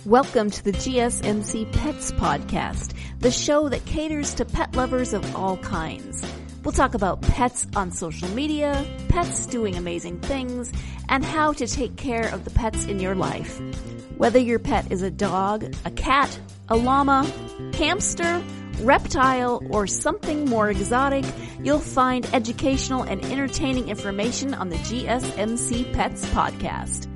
Welcome to the GSMC Pets Podcast, the show that caters to pet lovers of all kinds. We'll talk about pets on social media, pets doing amazing things, and how to take care of the pets in your life. Whether your pet is a dog, a cat, a llama, hamster, reptile, or something more exotic, you'll find educational and entertaining information on the GSMC Pets Podcast.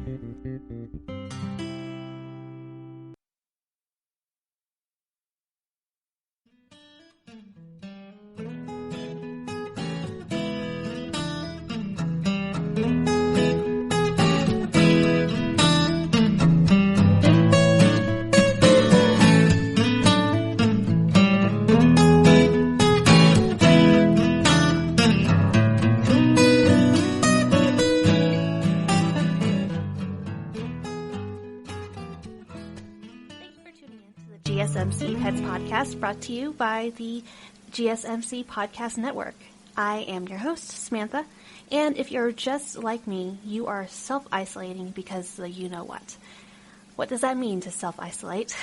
GSMC Pets Podcast, brought to you by the GSMC Podcast Network. I am your host, Samantha, and if you're just like me, you are self-isolating because of you know what. What does that mean to self-isolate?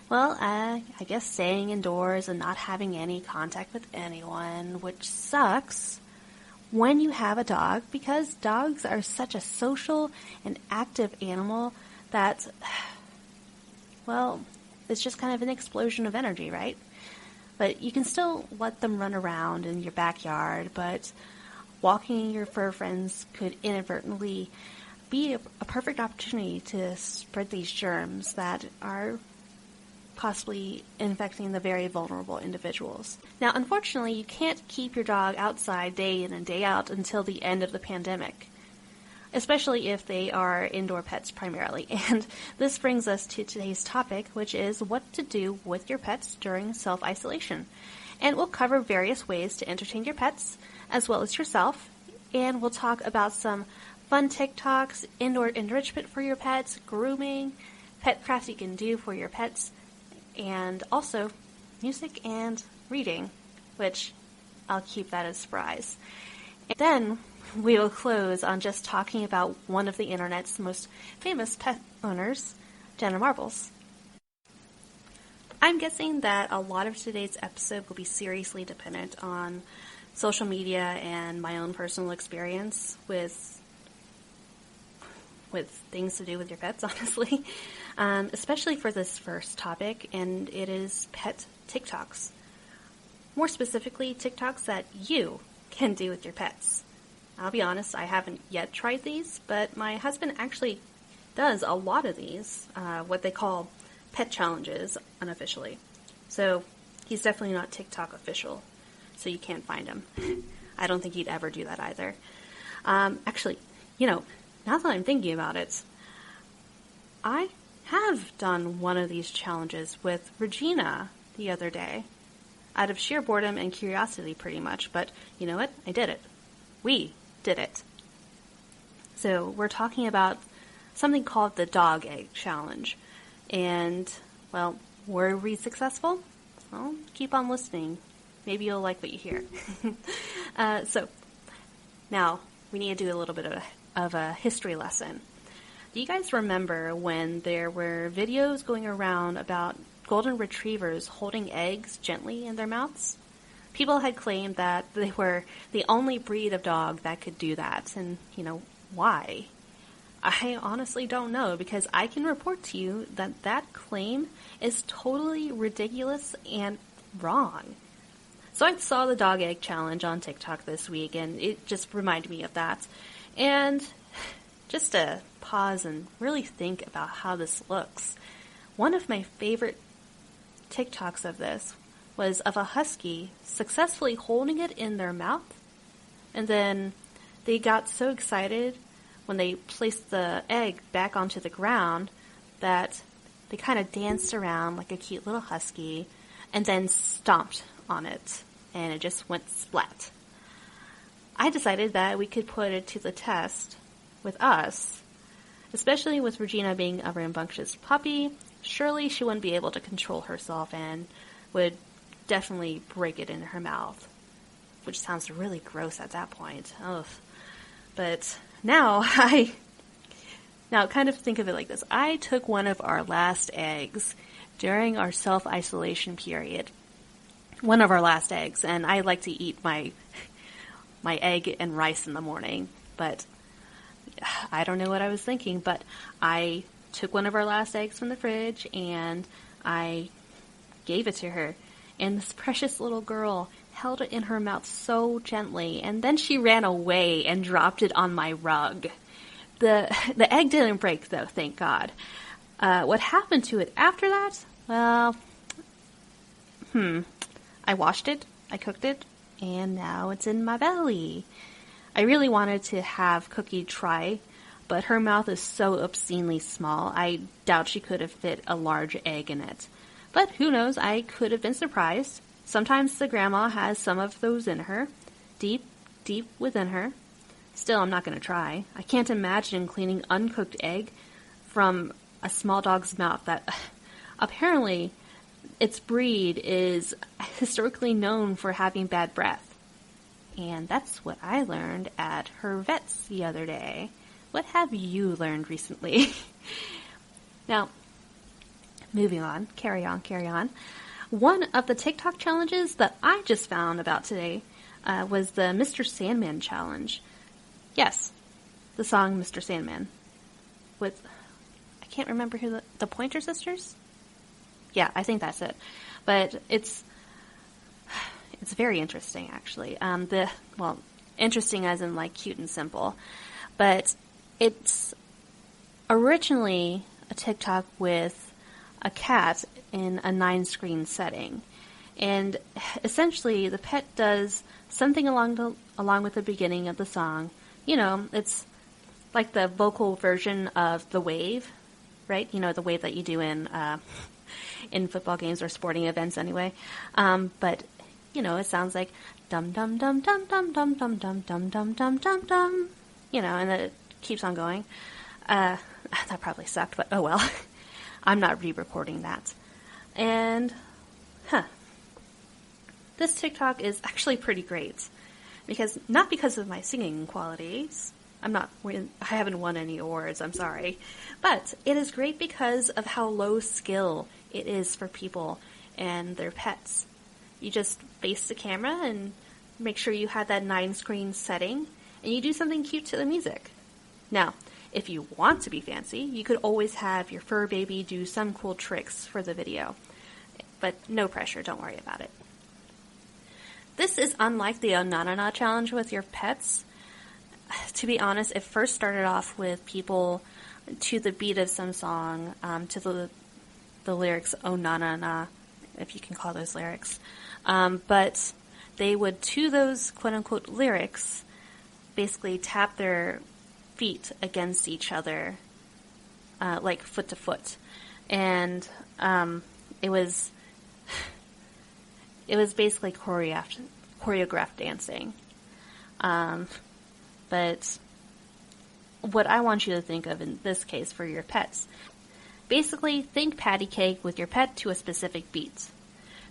Well, I guess staying indoors and not having any contact with anyone, which sucks when you have a dog, because dogs are such a social and active animal that, well, it's just kind of an explosion of energy, right? But you can still let them run around in your backyard, but walking your fur friends could inadvertently be a perfect opportunity to spread these germs that are possibly infecting the very vulnerable individuals. Now, unfortunately, you can't keep your dog outside day in and day out until the end of the pandemic, especially if they are indoor pets primarily. And this brings us to today's topic, which is what to do with your pets during self-isolation. And we'll cover various ways to entertain your pets, as well as yourself. And we'll talk about some fun TikToks, indoor enrichment for your pets, grooming, pet crafts you can do for your pets, and also music and reading, which I'll keep that as a surprise. And then we will close on just talking about one of the internet's most famous pet owners, Jenna Marbles. I'm guessing that a lot of today's episode will be seriously dependent on social media and my own personal experience with things to do with your pets, honestly. Especially for this first topic, and it is pet TikToks. More specifically, TikToks that you can do with your pets. I'll be honest, I haven't yet tried these, but my husband actually does a lot of these, what they call pet challenges, unofficially. So he's definitely not TikTok official, so you can't find him. I don't think he'd ever do that either. Actually, now that I'm thinking about it, I have done one of these challenges with Regina the other day, out of sheer boredom and curiosity pretty much, but you know what? I did it. We did it. So we're talking about something called the dog egg challenge. And, well, were we successful? Well, keep on listening. Maybe you'll like what you hear. So now we need to do a little bit of a history lesson. Do you guys remember when there were videos going around about golden retrievers holding eggs gently in their mouths? People had claimed that they were the only breed of dog that could do that. And, why? I honestly don't know, because I can report to you that that claim is totally ridiculous and wrong. So I saw the dog egg challenge on TikTok this week, and it just reminded me of that. And just to pause and really think about how this looks, one of my favorite TikToks of this was of a husky successfully holding it in their mouth, and then they got so excited when they placed the egg back onto the ground that they kind of danced around like a cute little husky and then stomped on it, and it just went splat. I decided that we could put it to the test with us, especially with Regina being a rambunctious puppy. Surely she wouldn't be able to control herself and would definitely break it in her mouth, which sounds really gross at that point. Ugh. But now I Now, kind of think of it like this. I took one of our last eggs during our self-isolation period. One of our last eggs, and I like to eat my egg and rice in the morning, but I don't know what I was thinking, but I took one of our last eggs from the fridge and I gave it to her, and this precious little girl held it in her mouth so gently, and then she ran away and dropped it on my rug. The egg didn't break, though, thank God. What happened to it after that? Well, I washed it, I cooked it, and now it's in my belly. I really wanted to have Cookie try, but her mouth is so obscenely small, I doubt she could have fit a large egg in it. But who knows, I could have been surprised. Sometimes the grandma has some of those in her, deep, deep within her. Still, I'm not going to try. I can't imagine cleaning uncooked egg from a small dog's mouth that apparently its breed is historically known for having bad breath. And that's what I learned at her vet's the other day. What have you learned recently? Now, moving on, carry on. One of the TikTok challenges that I just found about today was the Mr. Sandman challenge. Yes, the song Mr. Sandman. With, I can't remember who the Pointer Sisters? Yeah, I think that's it. But it's very interesting, actually. Interesting as in like cute and simple. But it's originally a TikTok with a cat in a 9-screen setting. And essentially the pet does something along with the beginning of the song. You know, it's like the vocal version of the wave, right? You know, the wave that you do in football games or sporting events anyway. But, you know, it sounds like dum dum dum dum dum dum dum dum dum dum dum dum dum. You know, and then it keeps on going. That probably sucked, but oh well. I'm not re-recording that. And, this TikTok is actually pretty great. Not because of my singing qualities. I haven't won any awards, I'm sorry. But it is great because of how low skill it is for people and their pets. You just face the camera and make sure you have that 9-screen setting, and you do something cute to the music. Now, if you want to be fancy, you could always have your fur baby do some cool tricks for the video. But no pressure, don't worry about it. This is unlike the Onanana challenge with your pets. To be honest, it first started off with people to the beat of some song, to the lyrics Onanana, if you can call those lyrics. But they would, to those quote-unquote lyrics, basically tap their feet against each other, like foot to foot. And it was basically choreographed dancing. But what I want you to think of in this case for your pets, basically think patty cake with your pet to a specific beat.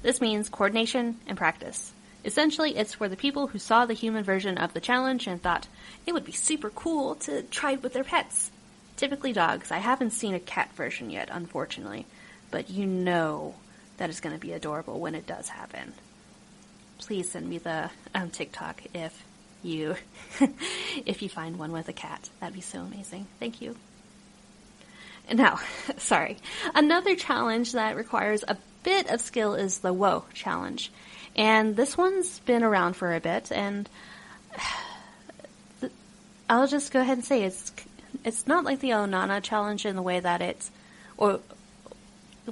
This means coordination and practice. Essentially, it's for the people who saw the human version of the challenge and thought it would be super cool to try it with their pets. Typically dogs. I haven't seen a cat version yet, unfortunately, but you know that is going to be adorable when it does happen. Please send me the TikTok if you find one with a cat. That'd be so amazing. Thank you. And now, sorry. Another challenge that requires a bit of skill is the Whoa challenge. And this one's been around for a bit, and I'll just go ahead and say it's not like the Onana challenge in the way that it's, or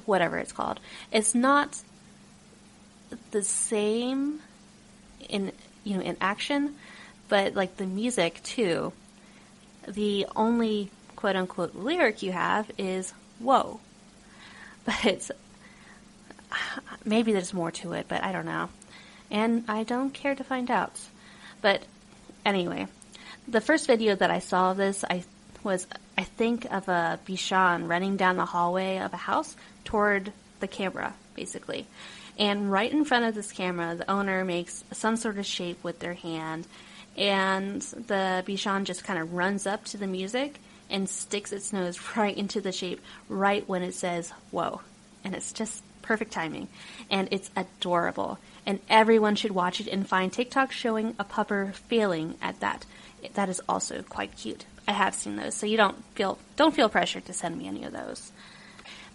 whatever it's called. It's not the same in action, but like the music too. The only quote unquote lyric you have is whoa. But it's, maybe there's more to it, but I don't know. And I don't care to find out. But anyway, the first video that I saw of this, I think of a Bichon running down the hallway of a house toward the camera, basically. And right in front of this camera, the owner makes some sort of shape with their hand, and the Bichon just kind of runs up to the music and sticks its nose right into the shape right when it says, whoa. And it's just perfect timing. And it's adorable. And everyone should watch it and find TikTok showing a pupper failing at that. That is also quite cute. I have seen those, so you don't feel pressured to send me any of those.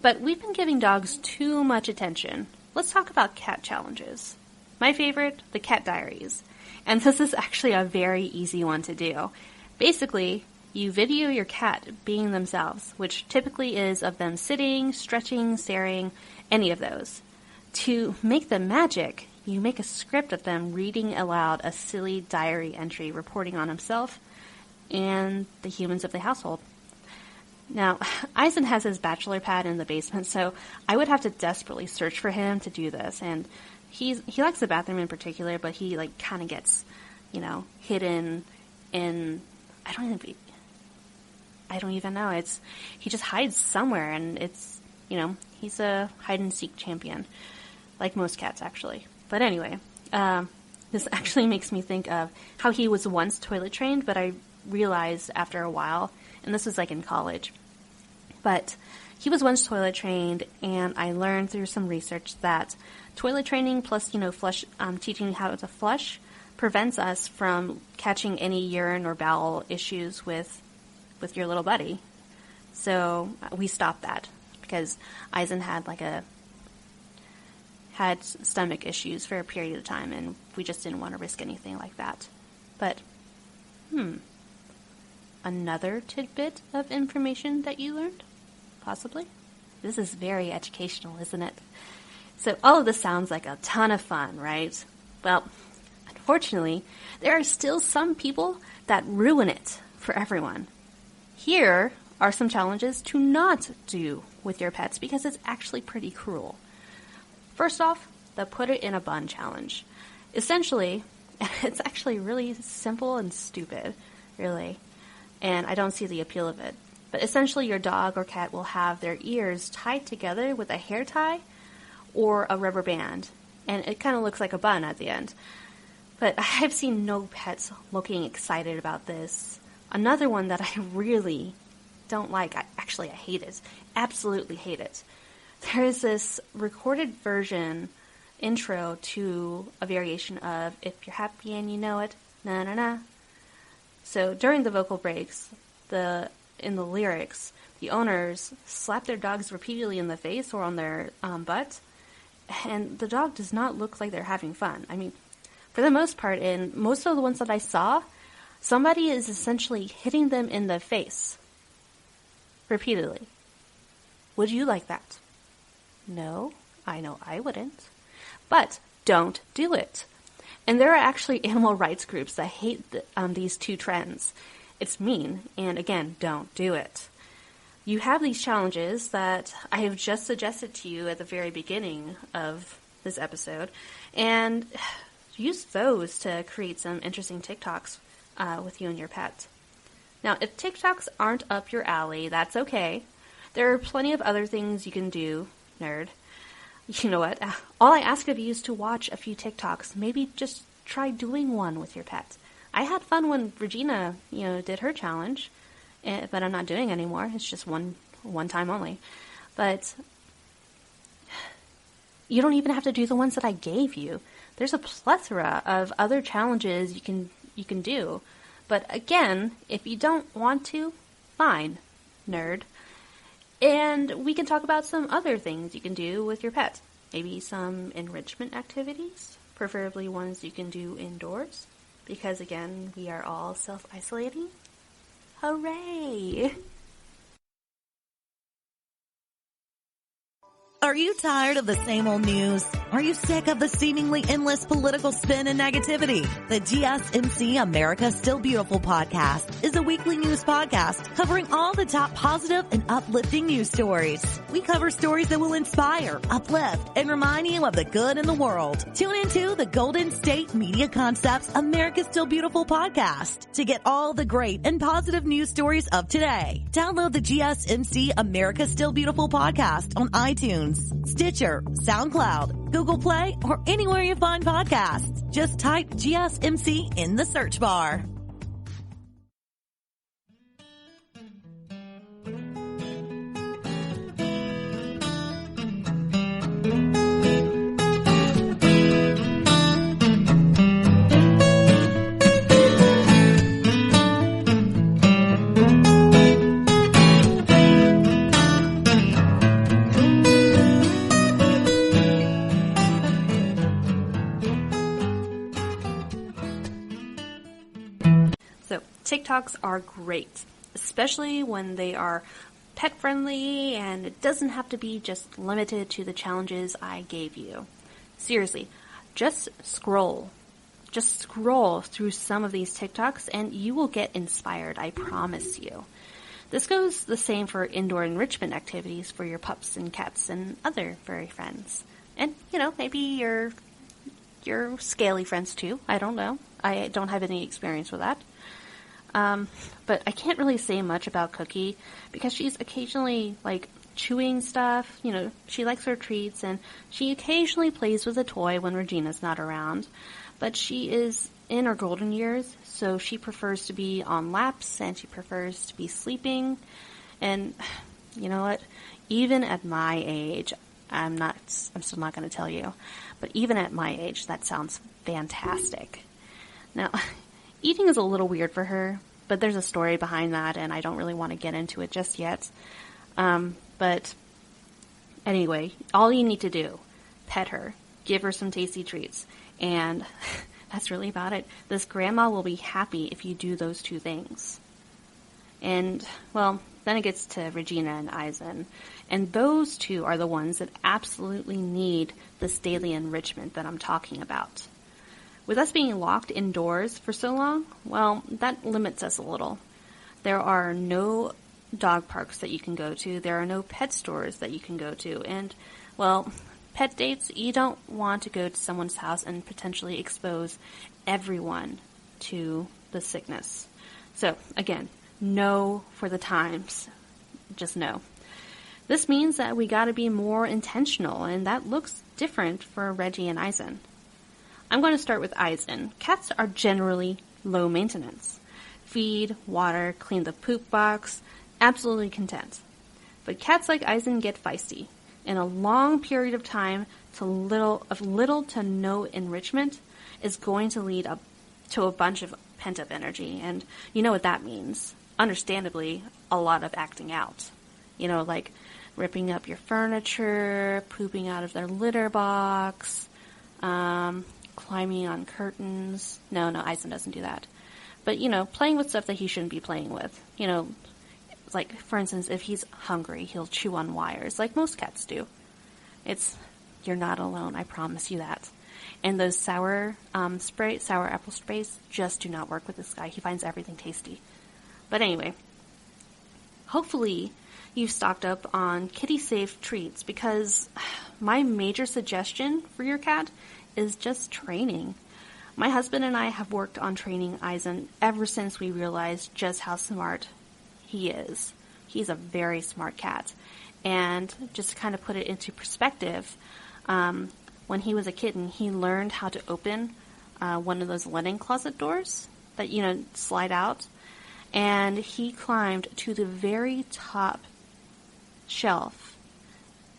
But we've been giving dogs too much attention. Let's talk about cat challenges. My favorite, the cat diaries. And this is actually a very easy one to do. Basically, you video your cat being themselves, which typically is of them sitting, stretching, staring, any of those. To make the magic, you make a script of them reading aloud a silly diary entry reporting on himself and the humans of the household. Now, Eisen has his bachelor pad in the basement, so I would have to desperately search for him to do this. And he likes the bathroom in particular, but he kind of gets, hidden in, I don't even know. He just hides somewhere, and he's a hide and seek champion, like most cats actually. But anyway, this actually makes me think of how he was once toilet trained, but I realized after a while, and this was in college, but he was once toilet trained, and I learned through some research that toilet training plus, flush, teaching how to flush prevents us from catching any urine or bowel issues with your little buddy. So we stopped that because Eisen had had stomach issues for a period of time, and we just didn't want to risk anything like that. But, another tidbit of information that you learned? Possibly? This is very educational, isn't it? So all of this sounds like a ton of fun, right? Well, unfortunately, there are still some people that ruin it for everyone. Here are some challenges to not do with your pets because it's actually pretty cruel. First off, the put it in a bun challenge. Essentially, it's actually really simple and stupid, really, and I don't see the appeal of it. But essentially, your dog or cat will have their ears tied together with a hair tie or a rubber band, and it kind of looks like a bun at the end. But I've seen no pets looking excited about this. Another one that I really don't like, I hate it, absolutely hate it. There is this recorded version intro to a variation of If You're Happy and You Know It, na na na. So during the vocal breaks, in the lyrics, the owners slap their dogs repeatedly in the face or on their butt, and the dog does not look like they're having fun. I mean, for the most part, in most of the ones that I saw, somebody is essentially hitting them in the face repeatedly. Would you like that? No, I know I wouldn't. But don't do it. And there are actually animal rights groups that hate these two trends. It's mean, and again, don't do it. You have these challenges that I have just suggested to you at the very beginning of this episode, and use those to create some interesting TikToks with you and your pet. Now, if TikToks aren't up your alley, that's okay. There are plenty of other things you can do, nerd. You know what? All I ask of you is to watch a few TikToks. Maybe just try doing one with your pet. I had fun when Regina, did her challenge, but I'm not doing it anymore. It's just one time only. But you don't even have to do the ones that I gave you. There's a plethora of other challenges you can do. But again, if you don't want to, fine, nerd. And we can talk about some other things you can do with your pet. Maybe some enrichment activities, preferably ones you can do indoors. Because again, we are all self-isolating. Hooray! Are you tired of the same old news? Are you sick of the seemingly endless political spin and negativity? The GSMC America Still Beautiful podcast is a weekly news podcast covering all the top positive and uplifting news stories. We cover stories that will inspire, uplift, and remind you of the good in the world. Tune into the Golden State Media Concepts America Still Beautiful podcast to get all the great and positive news stories of today. Download the GSMC America Still Beautiful podcast on iTunes, Stitcher, SoundCloud, Google Play, or anywhere you find podcasts. Just type GSMC in the search bar. TikToks are great, especially when they are pet friendly and it doesn't have to be just limited to the challenges I gave you. Seriously, just scroll through some of these TikToks and you will get inspired, I promise you. This goes the same for indoor enrichment activities for your pups and cats and other furry friends. And, maybe your scaly friends too. I don't know. I don't have any experience with that. But I can't really say much about Cookie because she's occasionally, chewing stuff. She likes her treats and she occasionally plays with a toy when Regina's not around. But she is in her golden years, so she prefers to be on laps and she prefers to be sleeping. And you know what? Even at my age, I'm still not going to tell you, but even at my age, that sounds fantastic. Now, eating is a little weird for her, but there's a story behind that, and I don't really want to get into it just yet. But anyway, all you need to do, pet her, give her some tasty treats, and that's really about it. This grandma will be happy if you do those two things. And, well, then it gets to Regina and Eisen. And those two are the ones that absolutely need this daily enrichment that I'm talking about. With us being locked indoors for so long, well, that limits us a little. There are no dog parks that you can go to. There are no pet stores that you can go to. And, well, pet dates, you don't want to go to someone's house and potentially expose everyone to the sickness. So, again, no for the times. Just no. This means that we gotta be more intentional, and that looks different for Reggie and Eisen. I'm going to start with Eisen. Cats are generally low maintenance. Feed, water, clean the poop box, absolutely content. But cats like Eisen get feisty. In a long period of time, little to no enrichment is going to lead up to a bunch of pent-up energy, and you know what that means. Understandably, a lot of acting out. Like ripping up your furniture, pooping out of their litter box, climbing on curtains. No, Eisen doesn't do that. But, playing with stuff that he shouldn't be playing with. Like, for instance, if he's hungry, he'll chew on wires, like most cats do. You're not alone, I promise you that. And those sour apple sprays just do not work with this guy. He finds everything tasty. But anyway, hopefully you've stocked up on kitty-safe treats, because my major suggestion for your cat is just training. My husband and I have worked on training Eisen ever since we realized just how smart he is. He's a very smart cat. And just to kind of put it into perspective, when he was a kitten, he learned how to open one of those linen closet doors that, slide out. And he climbed to the very top shelf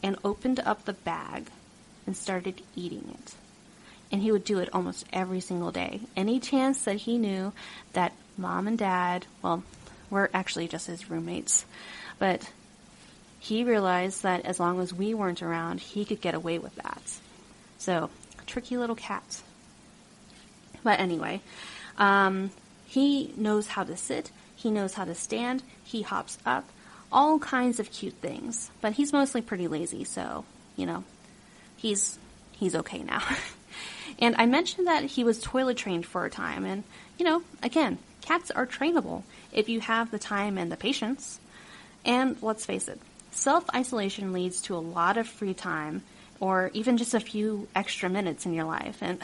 and opened up the bag and started eating it. And he would do it almost every single day. Any chance that he knew that mom and dad, well, we're actually just his roommates, but he realized that as long as we weren't around, he could get away with that. So, tricky little cat. But anyway, he knows how to sit, he knows how to stand, he hops up, all kinds of cute things. But he's mostly pretty lazy, so, he's okay now. And I mentioned that he was toilet trained for a time, and, again, cats are trainable if you have the time and the patience. And let's face it, self-isolation leads to a lot of free time, or even just a few extra minutes in your life. And,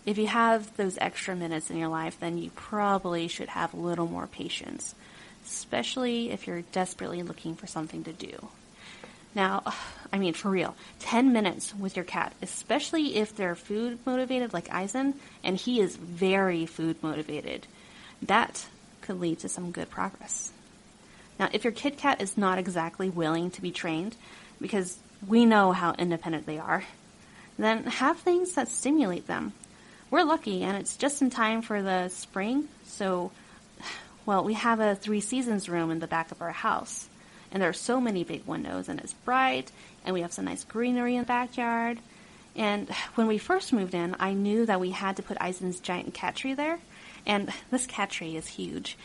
if you have those extra minutes in your life, then you probably should have a little more patience, especially if you're desperately looking for something to do. Now, for real, 10 minutes with your cat, especially if they're food motivated like Eisen, and he is very food motivated, that could lead to some good progress. Now, if your kid cat is not exactly willing to be trained, because we know how independent they are, then have things that stimulate them. We're lucky, and it's just in time for the spring, so, well, we have a 3 Seasons room in the back of our house. And there are so many big windows, and it's bright, and we have some nice greenery in the backyard. And when we first moved in, I knew that we had to put Eisen's giant cat tree there, And this cat tree is huge.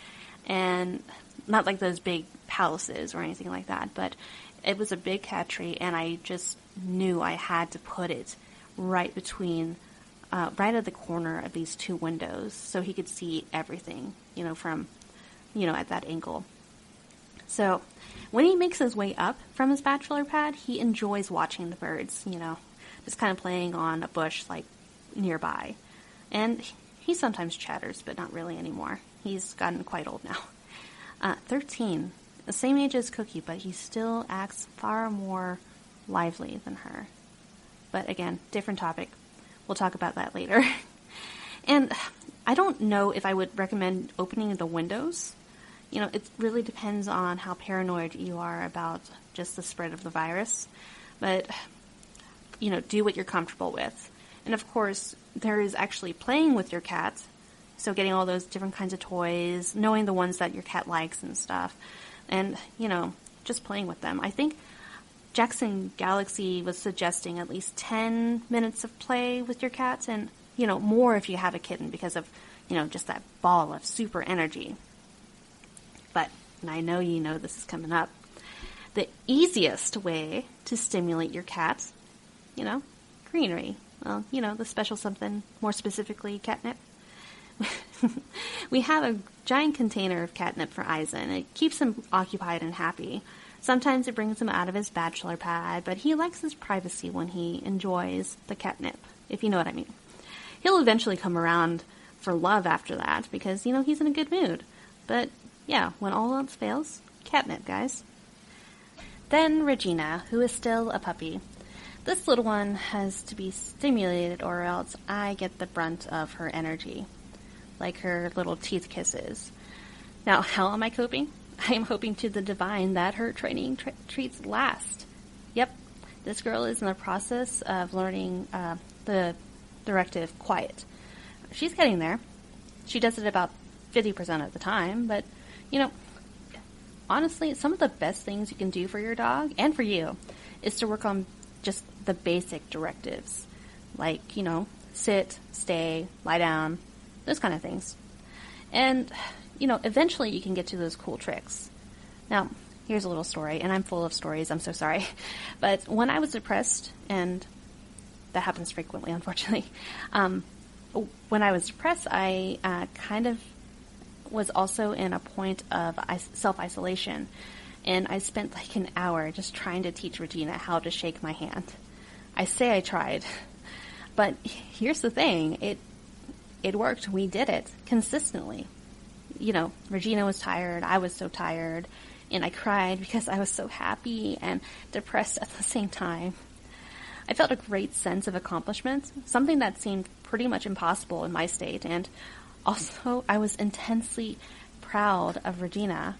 And not like those big palaces or anything like that, but it was a big cat tree, and I just knew I had to put it right between, right at the corner of these two windows so he could see everything, from, at that angle. So when he makes his way up from his bachelor pad, he enjoys watching the birds, just kind of playing on a bush like nearby. And he sometimes chatters, but not really anymore. He's gotten quite old now. 13, the same age as Cookie, but he still acts far more lively than her. But again, different topic. We'll talk about that later. And I don't know if I would recommend opening the windows. It really depends on how paranoid you are about just the spread of the virus. But, do what you're comfortable with. And of course, there is actually playing with your cat. So getting all those different kinds of toys, knowing the ones that your cat likes and stuff. And, just playing with them. I think Jackson Galaxy was suggesting at least 10 minutes of play with your cats. And, more if you have a kitten because of, just that ball of super energy. But, and I know this is coming up, the easiest way to stimulate your cat, greenery. Well, the special something, more specifically catnip. We have a giant container of catnip for Eisen. It keeps him occupied and happy. Sometimes it brings him out of his bachelor pad, but he likes his privacy when he enjoys the catnip, if you know what I mean. He'll eventually come around for love after that because, he's in a good mood. But, yeah, when all else fails, catnip, guys. Then Regina, who is still a puppy. This little one has to be stimulated or else I get the brunt of her energy, like her little teeth kisses. Now, how am I coping? I am hoping to the divine that her training treats last. Yep, this girl is in the process of learning the directive quiet. She's getting there. She does it about 50% of the time, but, honestly, some of the best things you can do for your dog and for you is to work on just the basic directives, like, sit, stay, lie down, those kind of things. And, eventually you can get to those cool tricks. Now, here's a little story, and I'm full of stories, I'm so sorry. But when I was depressed, and that happens frequently, unfortunately, when I was depressed, I kind of was also in a point of self-isolation. And I spent like an hour just trying to teach Regina how to shake my hand. I say I tried. But here's the thing. It worked. We did it consistently. Regina was tired. I was so tired. And I cried because I was so happy and depressed at the same time. I felt a great sense of accomplishment, something that seemed pretty much impossible in my state. And also, I was intensely proud of Regina.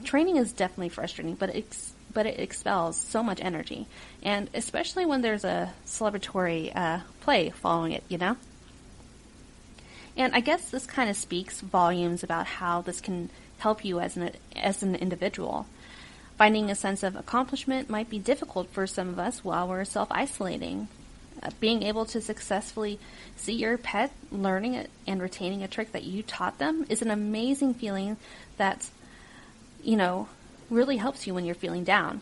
Training is definitely frustrating, but it expels so much energy. And especially when there's a celebratory play following it, And I guess this kind of speaks volumes about how this can help you as an individual. Finding a sense of accomplishment might be difficult for some of us while we're self-isolating. Being able to successfully see your pet learning it and retaining a trick that you taught them is an amazing feeling that, really helps you when you're feeling down.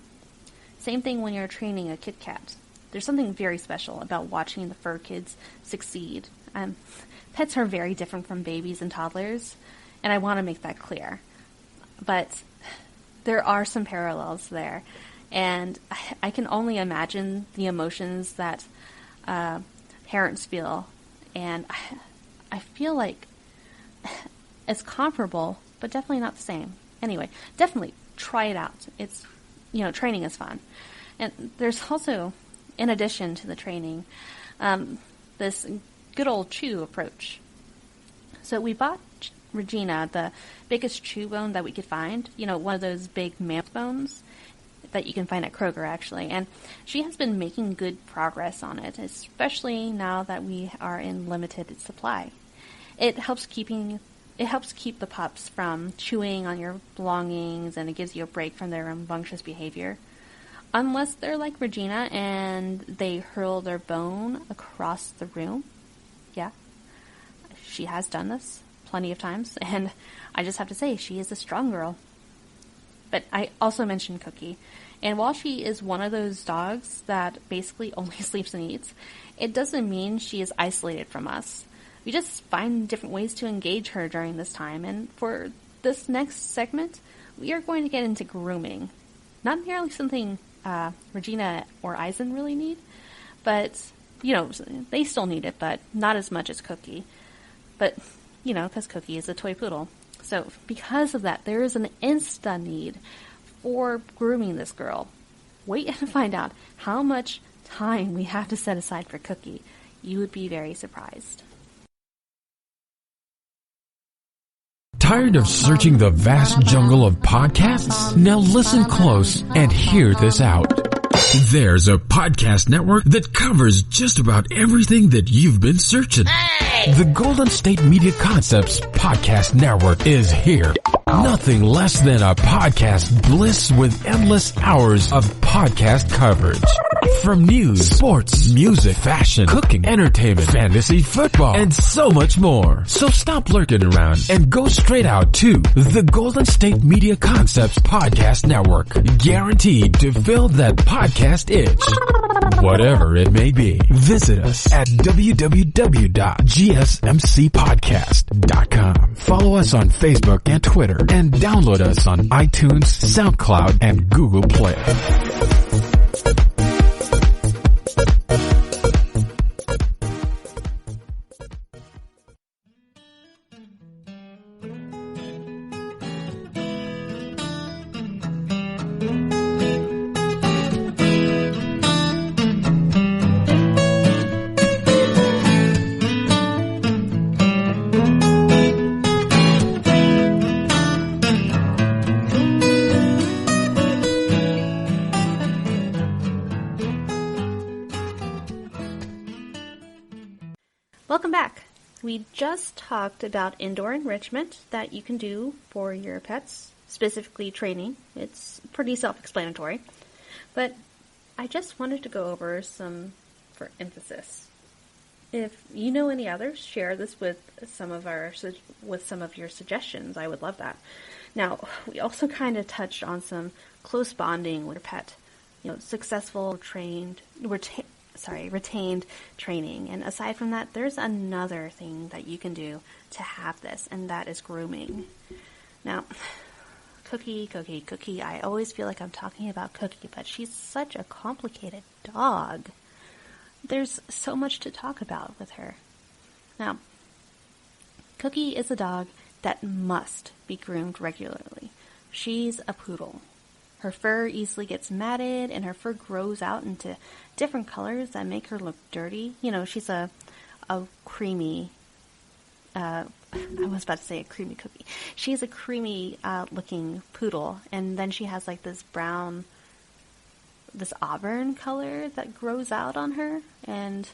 Same thing when you're training a Kit Kat. There's something very special about watching the fur kids succeed. Pets are very different from babies and toddlers, and I want to make that clear. But there are some parallels there, and I can only imagine the emotions that parents feel, and I feel like it's comparable, but definitely not the same. Anyway, definitely try it out. It's, training is fun. And there's also, in addition to the training, this good old chew approach. So we bought Regina the biggest chew bone that we could find, one of those big mammoth bones that you can find at Kroger, actually. And she has been making good progress on it, especially now that we are in limited supply. It helps keep the pups from chewing on your belongings, and it gives you a break from their rambunctious behavior. Unless they're like Regina and they hurl their bone across the room. Yeah. she has done this plenty of times, and I just have to say, she is a strong girl. But I also mentioned Cookie, and while she is one of those dogs that basically only sleeps and eats, it doesn't mean she is isolated from us. We just find different ways to engage her during this time, and for this next segment, we are going to get into grooming. Not merely something Regina or Eisen really need, but, they still need it, but not as much as Cookie. But, because Cookie is a toy poodle. So, because of that, there is an insta need for grooming this girl. Wait and find out how much time we have to set aside for Cookie. You would be very surprised. Tired of searching the vast jungle of podcasts? Now listen close and hear this out. There's a podcast network that covers just about everything that you've been searching. Hey! The Golden State Media Concepts Podcast Network is here. Nothing less than a podcast bliss with endless hours of podcast coverage. From news, sports, music, fashion, cooking, entertainment, fantasy, football, and so much more. So stop lurking around and go straight out to the Golden State Media Concepts Podcast Network. Guaranteed to fill that podcast itch. Whatever it may be. Visit us at www.gsmcpodcast.com. Follow us on Facebook and Twitter, and download us on iTunes, SoundCloud, and Google Play. Welcome back. We just talked about indoor enrichment that you can do for your pets, specifically training. It's pretty self-explanatory. But I just wanted to go over some for emphasis. If you know any others, share this with some of your suggestions. I would love that. Now, we also kind of touched on some close bonding with your pet. Successful retained training. And aside from that, there's another thing that you can do to have this, and that is grooming. Now, Cookie, I always feel like I'm talking about Cookie, but she's such a complicated dog. There's so much to talk about with her. Now, Cookie is a dog that must be groomed regularly. She's a poodle. Her fur easily gets matted, and her fur grows out into different colors that make her look dirty. She's a creamy, I was about to say a creamy Cookie. She's a creamy looking poodle, and then she has like this auburn color that grows out on her, and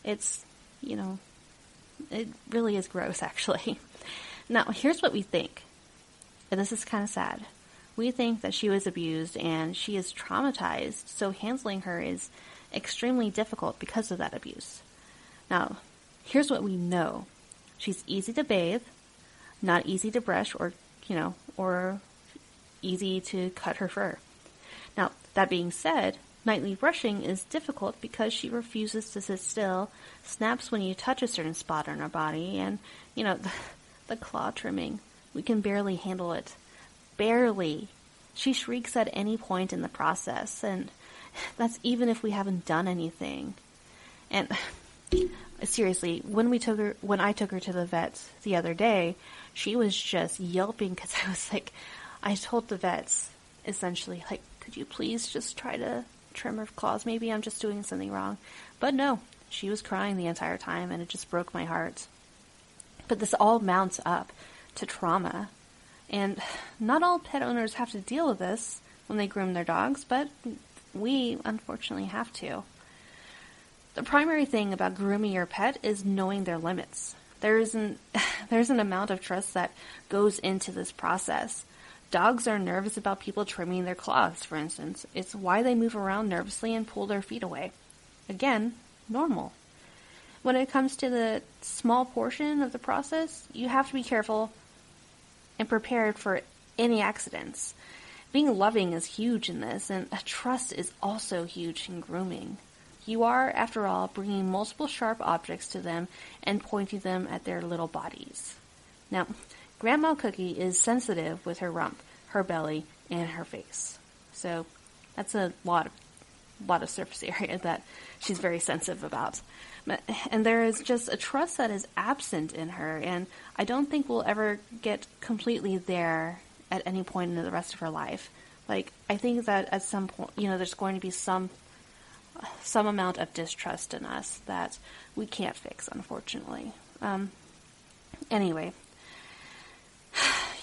it's, it really is gross, actually. Now, here's what we think, and this is kind of sad. We think that she was abused and she is traumatized, so handling her is extremely difficult because of that abuse. Now, here's what we know. She's easy to bathe, not easy to brush or easy to cut her fur. Now, that being said, nightly brushing is difficult because she refuses to sit still, snaps when you touch a certain spot on her body, and, the claw trimming. We can barely handle it. Barely. She shrieks at any point in the process, and that's even if we haven't done anything. And seriously, when I took her to the vets the other day, she was just yelping because I told the vets essentially, could you please just try to trim her claws? Maybe I'm just doing something wrong. But no, she was crying the entire time, and it just broke my heart. But this all mounts up to trauma. And not all pet owners have to deal with this when they groom their dogs, but we unfortunately have to. The primary thing about grooming your pet is knowing their limits. There's an amount of trust that goes into this process. Dogs are nervous about people trimming their claws, for instance. It's why they move around nervously and pull their feet away. Again, normal. when it comes to the small portion of the process, you have to be careful and prepared for any accidents. Being loving is huge in this, and trust is also huge in grooming. You are, after all, bringing multiple sharp objects to them and pointing them at their little bodies. Now, Grandma Cookie is sensitive with her rump, her belly, and her face. So that's a lot of surface area that she's very sensitive about. And there is just a trust that is absent in her, and I don't think we'll ever get completely there at any point in the rest of her life. Like, I think that at some point, there's going to be some amount of distrust in us that we can't fix, unfortunately. Anyway,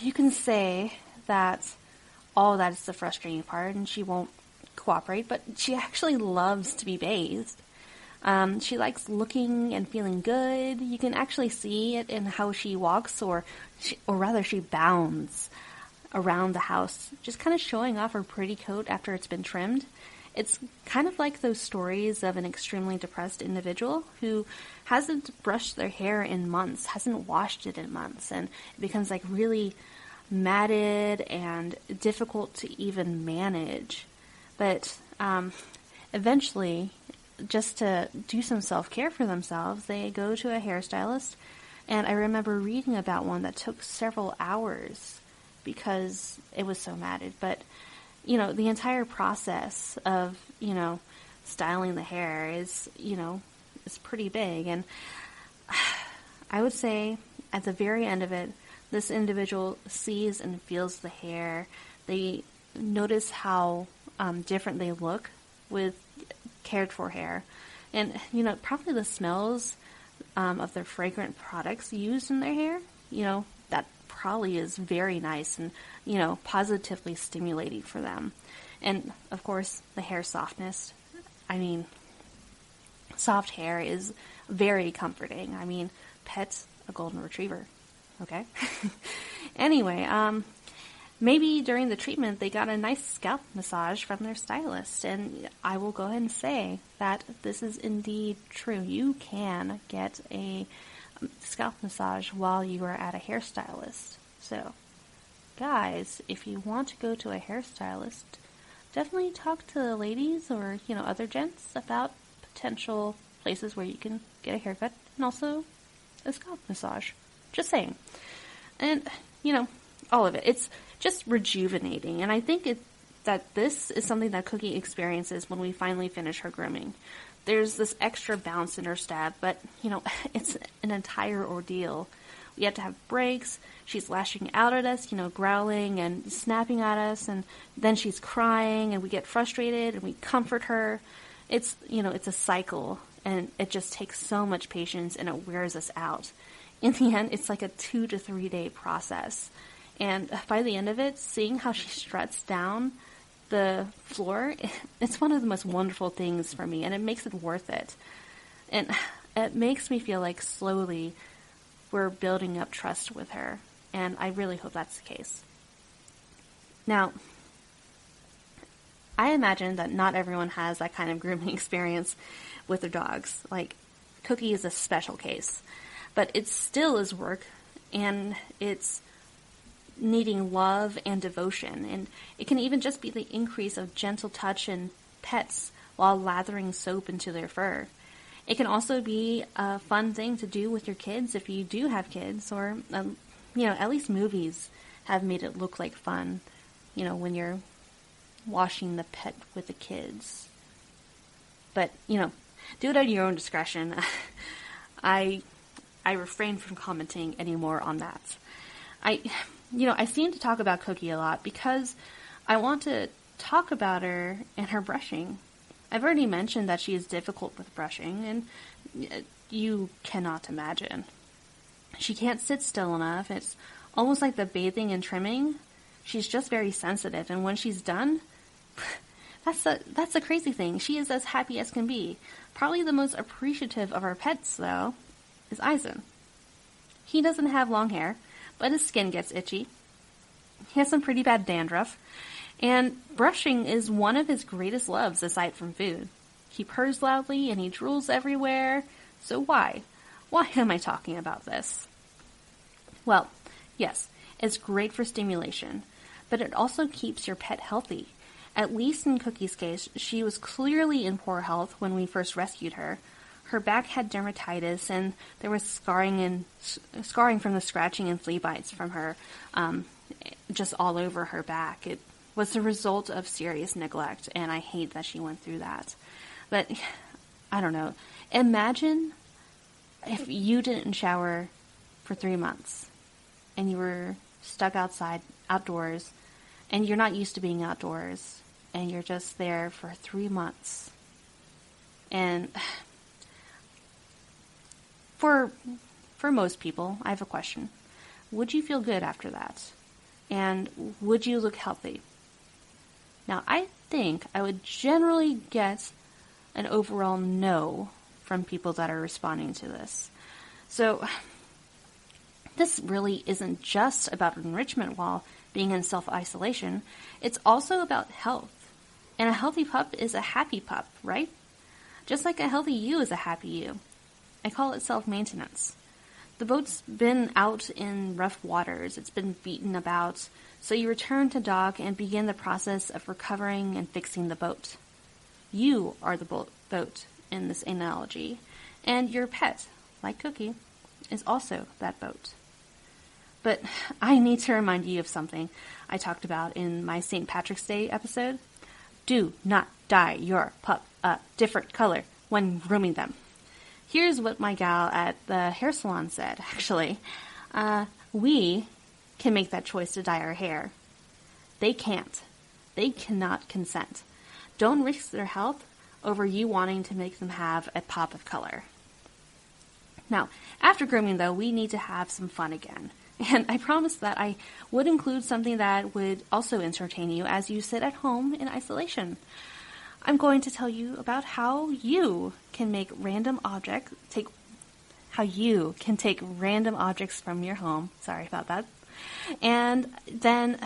you can say that all that is the frustrating part and she won't cooperate, but she actually loves to be bathed. She likes looking and feeling good. You can actually see it in how she walks, or rather she bounds around the house, just kind of showing off her pretty coat after it's been trimmed. It's kind of like those stories of an extremely depressed individual who hasn't brushed their hair in months, hasn't washed it in months, and it becomes like really matted and difficult to even manage. But eventually, just to do some self-care for themselves, they go to a hairstylist. And I remember reading about one that took several hours because it was so matted. But, the entire process of, styling the hair is pretty big. And I would say at the very end of it, this individual sees and feels the hair. They notice how different they look with cared for hair. And, probably the smells of their fragrant products used in their hair, that probably is very nice and, positively stimulating for them. And, of course, the hair softness. I mean, soft hair is very comforting. I mean, pet a golden retriever, okay? Anyway, maybe during the treatment they got a nice scalp massage from their stylist, and I will go ahead and say that this is indeed true. You can get a scalp massage while you are at a hairstylist. So, guys, if you want to go to a hairstylist, definitely talk to the ladies or, other gents about potential places where you can get a haircut and also a scalp massage. Just saying. And, all of it. It's just rejuvenating. And I think that this is something that Cookie experiences when we finally finish her grooming. There's this extra bounce in her step, but, it's an entire ordeal. We have to have breaks. She's lashing out at us, growling and snapping at us, and then she's crying, and we get frustrated, and we comfort her. It's, it's a cycle, and it just takes so much patience, and it wears us out. In the end, it's like a 2 to 3 day process. And by the end of it, seeing how she struts down the floor, it's one of the most wonderful things for me, and it makes it worth it. And it makes me feel like slowly we're building up trust with her, and I really hope that's the case. Now, I imagine that not everyone has that kind of grooming experience with their dogs. Like, Cookie is a special case, but it still is work, and it's needing love and devotion, and it can even just be the increase of gentle touch and pets while lathering soap into their fur. It can also be a fun thing to do with your kids if you do have kids, or, at least movies have made it look like fun, when you're washing the pet with the kids. But, do it at your own discretion. I refrain from commenting anymore on that. I seem to talk about Cookie a lot because I want to talk about her and her brushing. I've already mentioned that she is difficult with brushing, and you cannot imagine. She can't sit still enough. It's almost like the bathing and trimming. She's just very sensitive, and when she's done, that's the crazy thing. She is as happy as can be. Probably the most appreciative of our pets, though, is Eisen. He doesn't have long hair, but his skin gets itchy. He has some pretty bad dandruff. And brushing is one of his greatest loves aside from food. He purrs loudly and he drools everywhere, So why? Why am I talking about this? Well, yes, it's great for stimulation, but it also keeps your pet healthy. At least in Cookie's case, she was clearly in poor health when we first rescued her. Her back had dermatitis, and there was scarring from the scratching and flea bites from her, just all over her back. It was the result of serious neglect, and I hate that she went through that. But I don't know. Imagine if you didn't shower for 3 months, and you were stuck outdoors, and you're not used to being outdoors, and you're just there for 3 months. And for most people, I have a question. Would you feel good after that? And would you look healthy? Now, I think I would generally get an overall no from people that are responding to this. So, this really isn't just about enrichment while being in self-isolation. It's also about health. And a healthy pup is a happy pup, right? Just like a healthy you is a happy you. I call it self-maintenance. The boat's been out in rough waters. It's been beaten about. So you return to dock and begin the process of recovering and fixing the boat. You are the boat in this analogy. And your pet, like Cookie, is also that boat. But I need to remind you of something I talked about in my St. Patrick's Day episode. Do not dye your pup a different color when grooming them. Here's what my gal at the hair salon said, actually. We can make that choice to dye our hair. They can't. They cannot consent. Don't risk their health over you wanting to make them have a pop of color. Now, after grooming, though, we need to have some fun again. And I promised that I would include something that would also entertain you as you sit at home in isolation. I'm going to tell you about how you can take random objects from your home. Sorry about that. And then,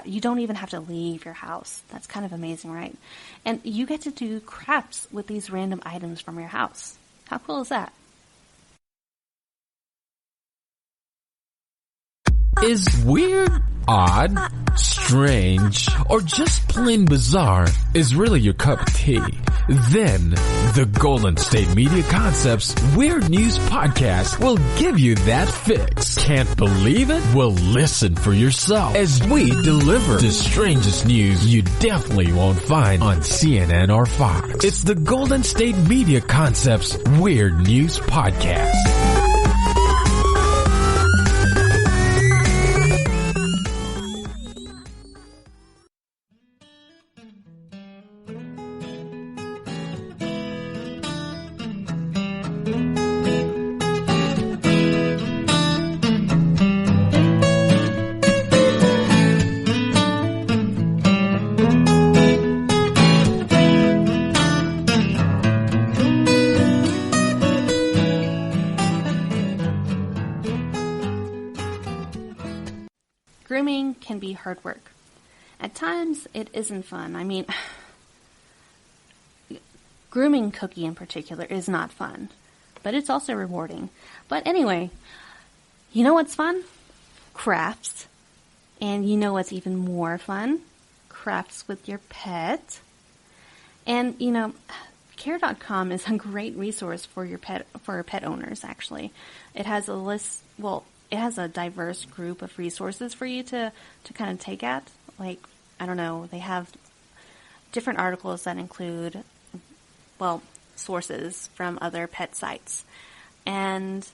you don't even have to leave your house. That's kind of amazing, right? And you get to do crafts with these random items from your house. How cool is that? Is weird, odd, strange, or just plain bizarre is really your cup of tea? Then the Golden State Media Concepts Weird News Podcast will give you that fix. Can't believe it? Well, listen for yourself as we deliver the strangest news you definitely won't find on CNN or Fox. It's the Golden State Media Concepts Weird News Podcast. Grooming can be hard work. At times, it isn't fun. I mean, grooming Cookie in particular is not fun, but it's also rewarding. But anyway, you know what's fun? Crafts. And you know what's even more fun? Crafts with your pet. And, Care.com is a great resource for pet owners, actually. It has a list, it has a diverse group of resources for you to kind of take at. Like, I don't know, they have different articles that include, sources from other pet sites. And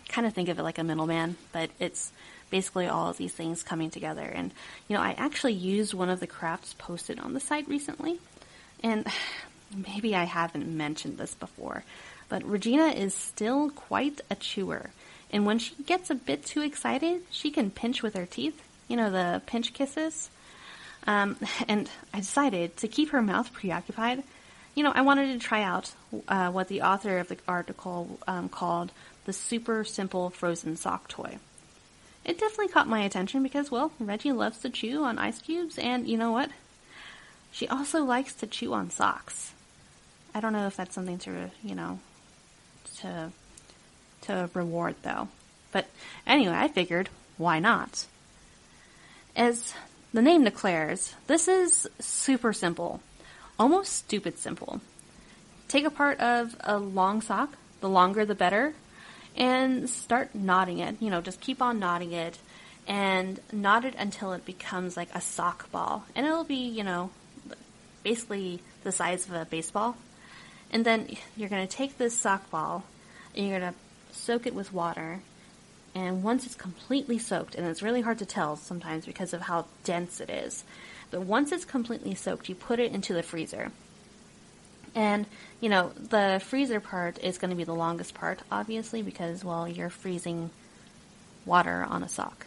kind of think of it like a middleman, but it's basically all of these things coming together. And, I actually used one of the crafts posted on the site recently. And maybe I haven't mentioned this before, but Regina is still quite a chewer. And when she gets a bit too excited, she can pinch with her teeth. The pinch kisses. And I decided to keep her mouth preoccupied. I wanted to try out what the author of the article called the super simple frozen sock toy. It definitely caught my attention because, Reggie loves to chew on ice cubes, and you know what? She also likes to chew on socks. I don't know if that's something to, to reward, though. But anyway, I figured, why not? As the name declares, this is super simple, almost stupid simple. Take a part of a long sock, the longer the better, and start knotting it. Just keep on knotting it, and knot it until it becomes like a sock ball. And it'll be, basically the size of a baseball. And then you're going to take this sock ball, and you're going to soak it with water. And once it's completely soaked, and it's really hard to tell sometimes because of how dense it is, but once it's completely soaked, you put it into the freezer. And, the freezer part is going to be the longest part, obviously, because, well, you're freezing water on a sock.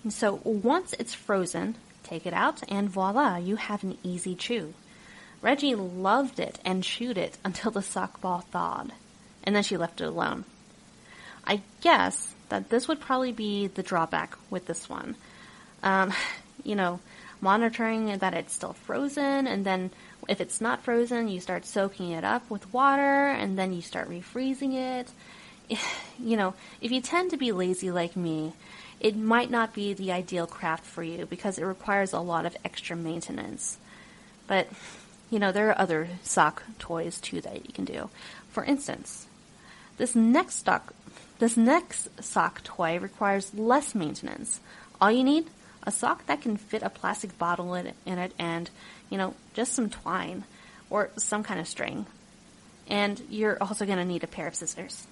And so once it's frozen, take it out, and voila, you have an easy chew. Reggie loved it and chewed it until the sock ball thawed, and then she left it alone. I guess that this would probably be the drawback with this one. Monitoring that it's still frozen, and then if it's not frozen, you start soaking it up with water, and then you start refreezing it. If you tend to be lazy like me, it might not be the ideal craft for you because it requires a lot of extra maintenance. But, there are other sock toys too that you can do. For instance, this next sock toy requires less maintenance. All you need, a sock that can fit a plastic bottle in it and, just some twine or some kind of string. And you're also going to need a pair of scissors.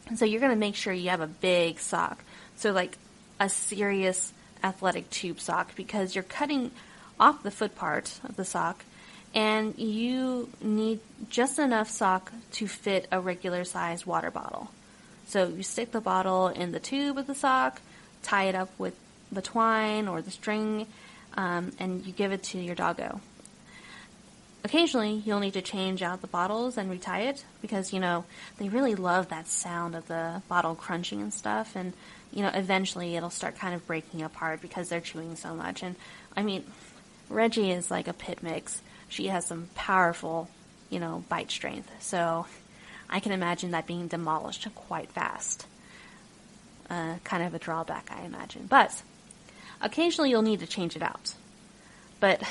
And so you're going to make sure you have a big sock. So like a serious athletic tube sock, because you're cutting off the foot part of the sock and you need just enough sock to fit a regular sized water bottle. So you stick the bottle in the tube of the sock, tie it up with the twine or the string, and you give it to your doggo. Occasionally, you'll need to change out the bottles and retie it because, they really love that sound of the bottle crunching and stuff. And, eventually it'll start kind of breaking apart because they're chewing so much. And, Reggie is like a pit mix. She has some powerful, bite strength. So I can imagine that being demolished quite fast. Kind of a drawback, I imagine. But occasionally you'll need to change it out. But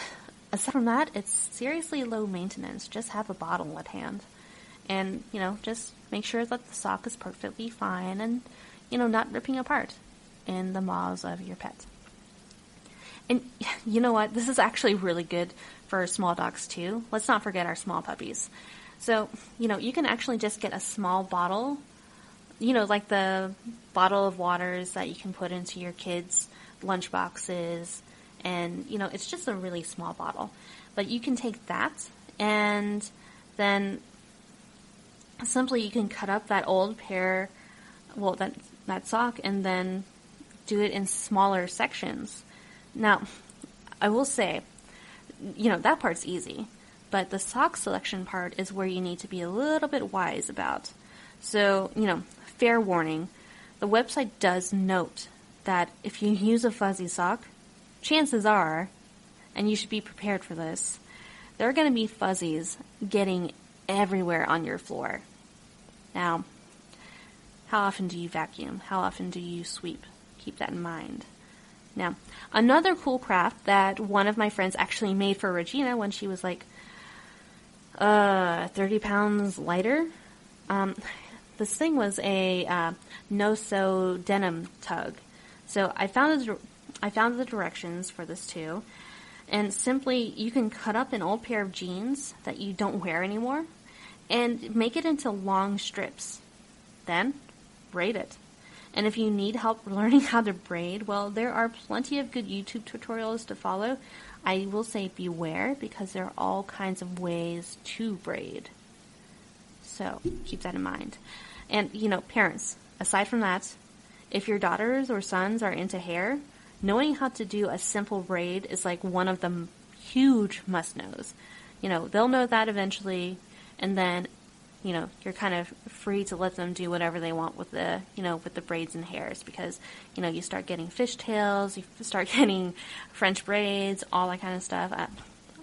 aside from that, it's seriously low maintenance. Just have a bottle at hand. And, just make sure that the sock is perfectly fine and, not ripping apart in the maws of your pet. And you know what? This is actually really good for small dogs too. Let's not forget our small puppies. So, you can actually just get a small bottle, like the bottle of waters that you can put into your kids' lunch boxes. And, it's just a really small bottle. But you can take that and then simply you can cut up that old pair, that sock, and then do it in smaller sections. Now, I will say, that part's easy. But the sock selection part is where you need to be a little bit wise about. So, fair warning, the website does note that if you use a fuzzy sock, chances are, and you should be prepared for this, there are going to be fuzzies getting everywhere on your floor. Now, how often do you vacuum? How often do you sweep? Keep that in mind. Now, another cool craft that one of my friends actually made for Regina when she was like 30 pounds lighter. This thing was a no-sew denim tug. So I found the directions for this too. And simply, you can cut up an old pair of jeans that you don't wear anymore and make it into long strips. Then, braid it. And if you need help learning how to braid, well, there are plenty of good YouTube tutorials to follow. I will say beware because there are all kinds of ways to braid. So, keep that in mind. And, parents, aside from that, if your daughters or sons are into hair, knowing how to do a simple braid is like one of the huge must-knows. They'll know that eventually, and then, you're kind of free to let them do whatever they want with the, with the braids and hairs because, you start getting fishtails, you start getting French braids, all that kind of stuff.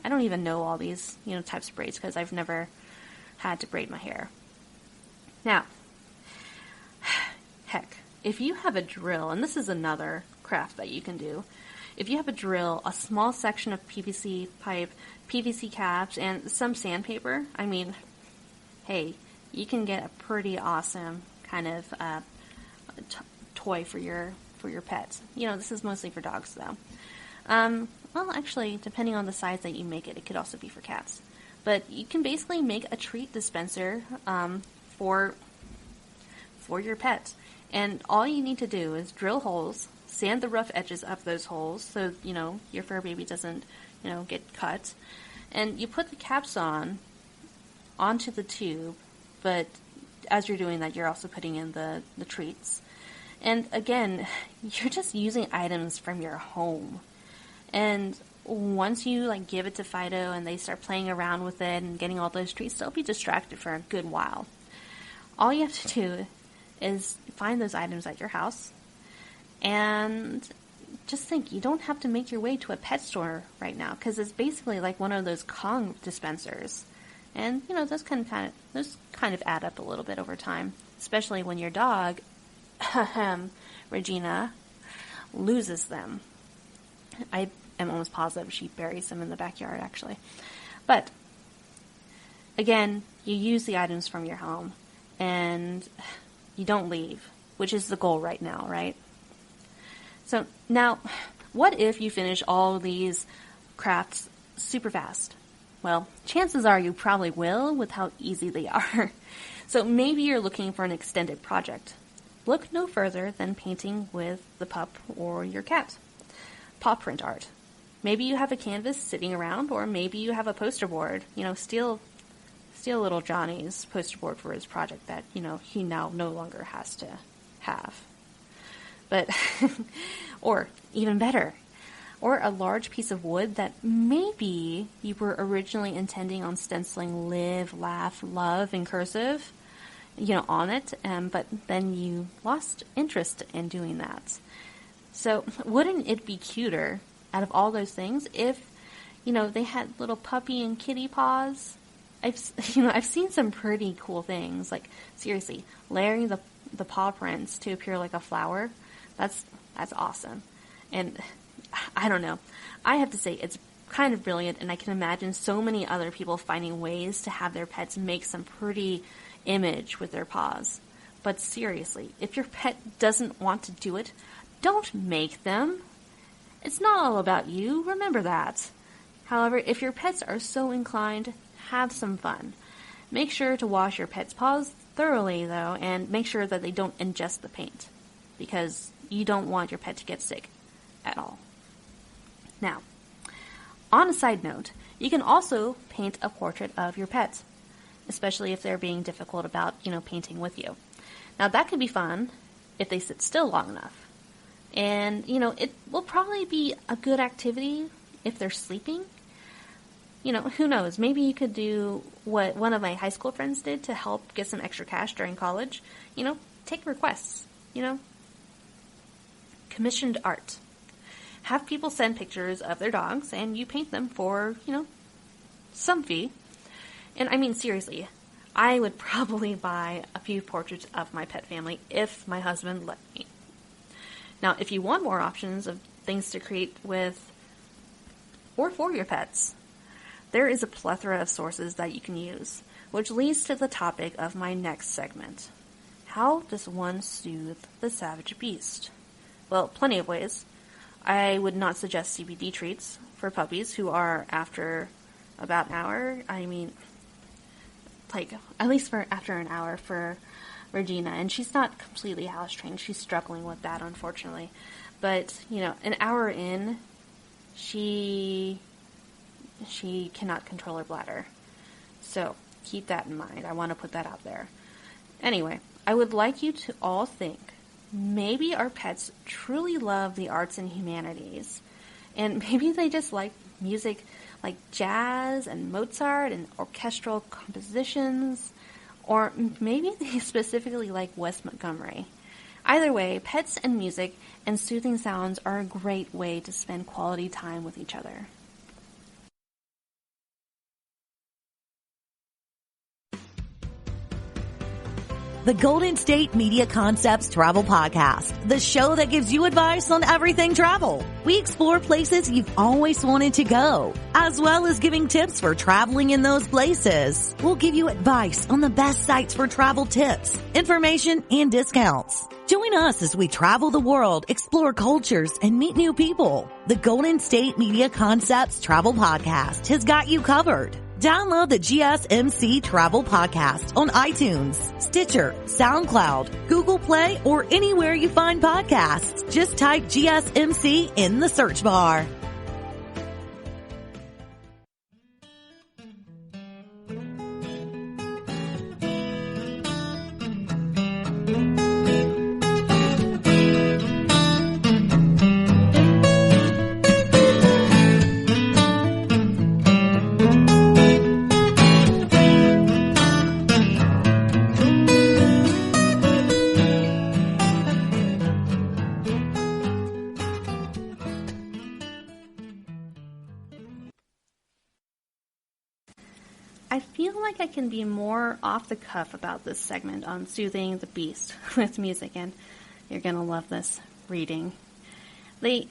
I don't even know all these, types of braids because I've never had to braid my hair. Now, heck, if you have a drill, and this is another craft that you can do, if you have a drill, a small section of PVC pipe, PVC caps, and some sandpaper, I mean, hey, you can get a pretty awesome kind of toy for your pets. You know, this is mostly for dogs, though. Well, actually, depending on the size that you make it, it could also be for cats. But you can basically make a treat dispenser for your pet. And all you need to do is drill holes, sand the rough edges of those holes so, you know, your fur baby doesn't, you know, get cut. And you put the caps onto the tube, but as you're doing that, you're also putting in the treats. And again, you're just using items from your home. And once you like give it to Fido and they start playing around with it and getting all those treats, they'll be distracted for a good while. All you have to do is find those items at your house and just think, you don't have to make your way to a pet store right now, because it's basically like one of those Kong dispensers. And, you know, those kind of add up a little bit over time, especially when your dog, Regina, loses them. I am almost positive she buries them in the backyard, actually. But, again, you use the items from your home, and you don't leave, which is the goal right now, right? So, now, what if you finish all these crafts super fast? Well, chances are you probably will with how easy they are. So maybe you're looking for an extended project. Look no further than painting with the pup or your cat. Paw print art. Maybe you have a canvas sitting around, or maybe you have a poster board. You know, steal little Johnny's poster board for his project that, you know, he now no longer has to have. But, or even better, or a large piece of wood that maybe you were originally intending on stenciling live, laugh, love in cursive, you know, on it, but then you lost interest in doing that. So wouldn't it be cuter out of all those things if, you know, they had little puppy and kitty paws? I've seen some pretty cool things, like seriously, layering the paw prints to appear like a flower. That's awesome. And I don't know. I have to say, it's kind of brilliant, and I can imagine so many other people finding ways to have their pets make some pretty image with their paws. But seriously, if your pet doesn't want to do it, don't make them. It's not all about you, remember that. However, if your pets are so inclined, have some fun. Make sure to wash your pet's paws thoroughly, though, and make sure that they don't ingest the paint, because you don't want your pet to get sick at all. Now, on a side note, you can also paint a portrait of your pet, especially if they're being difficult about, you know, painting with you. Now, that can be fun if they sit still long enough. And, you know, it will probably be a good activity if they're sleeping. You know, who knows? Maybe you could do what one of my high school friends did to help get some extra cash during college. You know, take requests, you know. Commissioned art. Have people send pictures of their dogs, and you paint them for, you know, some fee. And I mean, seriously, I would probably buy a few portraits of my pet family if my husband let me. Now, if you want more options of things to create with or for your pets, there is a plethora of sources that you can use, which leads to the topic of my next segment. How does one soothe the savage beast? Well, plenty of ways. I would not suggest CBD treats for puppies who are after about an hour. I mean, like, at least for after an hour for Regina. And she's not completely house trained. She's struggling with that, unfortunately. But, you know, an hour in, she cannot control her bladder. So, keep that in mind. I want to put that out there. Anyway, I would like you to all think, maybe our pets truly love the arts and humanities. And maybe they just like music like jazz and Mozart and orchestral compositions. Or maybe they specifically like Wes Montgomery. Either way, pets and music and soothing sounds are a great way to spend quality time with each other. the Golden State Media Concepts Travel Podcast, the show that gives you advice on everything travel. We explore places you've always wanted to go, as well as giving tips for traveling in those places. We'll give you advice on the best sites for travel tips, information, and discounts. Join us as we travel the world, explore cultures, and meet new people. The Golden State Media Concepts Travel Podcast has got you covered. Download the GSMC Travel Podcast on iTunes, Stitcher, SoundCloud, Google Play, or anywhere you find podcasts. Just type GSMC in the search bar. I feel like I can be more off the cuff about this segment on soothing the beast with music, and you're going to love this reading. The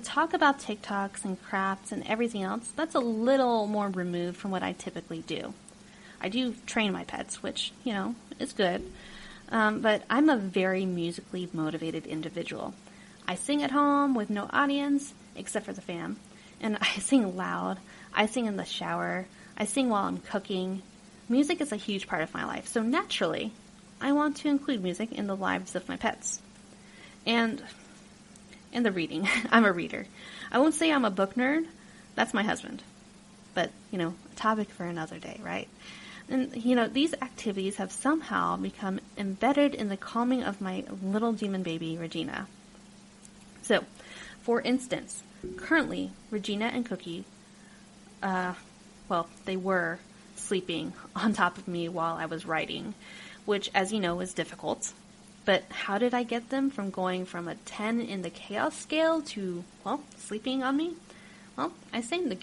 talk about TikToks and crafts and everything else, that's a little more removed from what I typically do. I do train my pets, which, is good, but I'm a very musically motivated individual. I sing at home with no audience, except for the fam, and I sing loud. I sing in the shower. I sing while I'm cooking. Music is a huge part of my life, so naturally, I want to include music in the lives of my pets. And the reading. I'm a reader. I won't say I'm a book nerd. That's my husband. But, a topic for another day, right? And, these activities have somehow become embedded in the calming of my little demon baby, Regina. So, for instance, currently, Regina and Cookie, they were sleeping on top of me while I was writing, which, as you know, is difficult. But how did I get them from going from a 10 in the chaos scale to, sleeping on me? Well, I sang the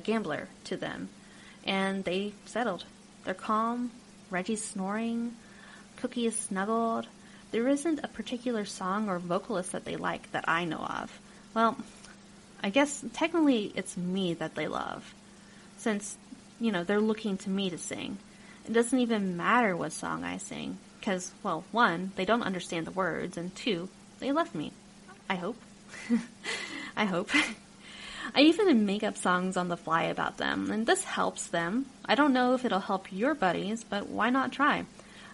Gambler to them, and they settled. They're calm, Reggie's snoring, Cookie is snuggled. There isn't a particular song or vocalist that they like that I know of. Well, I guess technically it's me that they love. Since, they're looking to me to sing. It doesn't even matter what song I sing, because, one, they don't understand the words, and two, they love me. I hope. I hope. I even make up songs on the fly about them, and this helps them. I don't know if it'll help your buddies, but why not try?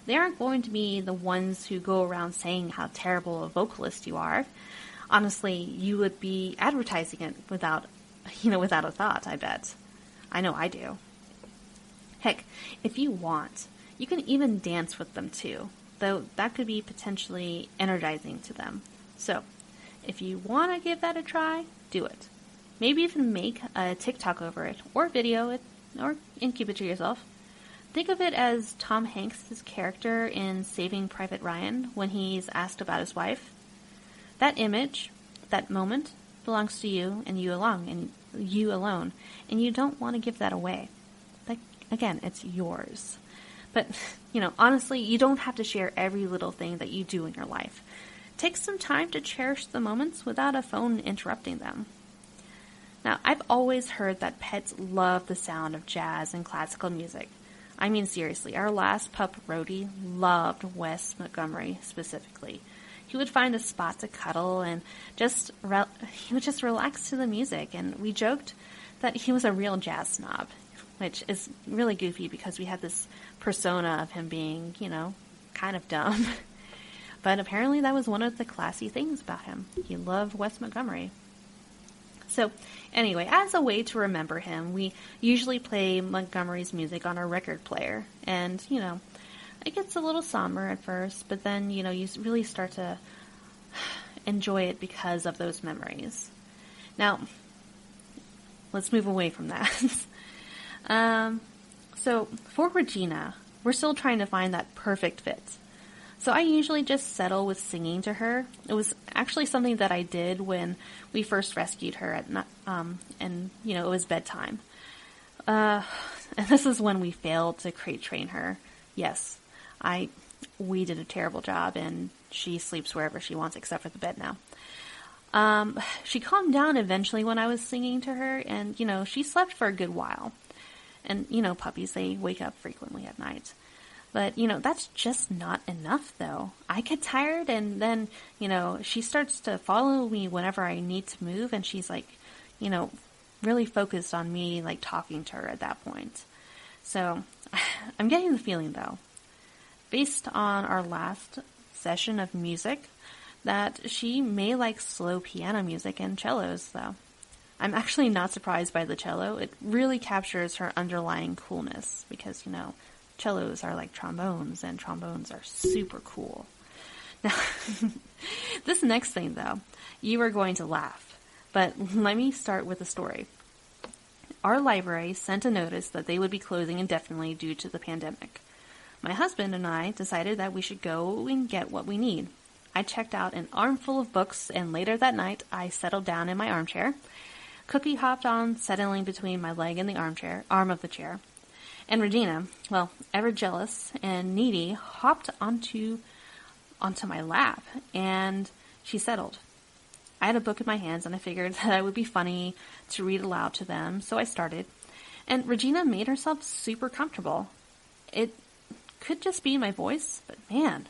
They aren't going to be the ones who go around saying how terrible a vocalist you are. Honestly, you would be advertising it without a thought, I bet. I know I do. Heck, if you want, you can even dance with them too, though that could be potentially energizing to them. So, if you want to give that a try, do it. Maybe even make a TikTok over it, or video it, and keep it to yourself. Think of it as Tom Hanks' character in Saving Private Ryan when he's asked about his wife. That image, that moment, belongs to you and you alone, and you don't want to give that away. Again, it's yours. But, honestly, you don't have to share every little thing that you do in your life. Take some time to cherish the moments without a phone interrupting them. Now, I've always heard that pets love the sound of jazz and classical music. I mean, seriously, our last pup, Rhodey, loved Wes Montgomery specifically. He would find a spot to cuddle and he would just relax to the music, and we joked that he was a real jazz snob, which is really goofy because we had this persona of him being, kind of dumb. But apparently that was one of the classy things about him. He loved Wes Montgomery. So anyway, as a way to remember him, we usually play Montgomery's music on our record player. And, it gets a little somber at first, but then, you really start to enjoy it because of those memories. Now, let's move away from that. So for Regina, we're still trying to find that perfect fit. So I usually just settle with singing to her. It was actually something that I did when we first rescued her at and it was bedtime. And this is when we failed to crate train her. Yes, I we did a terrible job, and she sleeps wherever she wants except for the bed now. She calmed down eventually when I was singing to her, and, she slept for a good while. And, puppies, they wake up frequently at night. But, that's just not enough, though. I get tired, and then, she starts to follow me whenever I need to move, and she's like, really focused on me, like, talking to her at that point. So, I'm getting the feeling, though, based on our last session of music, that she may like slow piano music and cellos, though. I'm actually not surprised by the cello. It really captures her underlying coolness, because, cellos are like trombones, and trombones are super cool. Now, this next thing, though, you are going to laugh, but let me start with a story. Our library sent a notice that they would be closing indefinitely due to the pandemic. My husband and I decided that we should go and get what we need. I checked out an armful of books, and later that night, I settled down in my armchair. Cookie hopped on, settling between my leg and the arm of the chair. And Regina, ever jealous and needy, hopped onto my lap, and she settled. I had a book in my hands, and I figured that it would be funny to read aloud to them, so I started. And Regina made herself super comfortable. It could just be my voice, but man,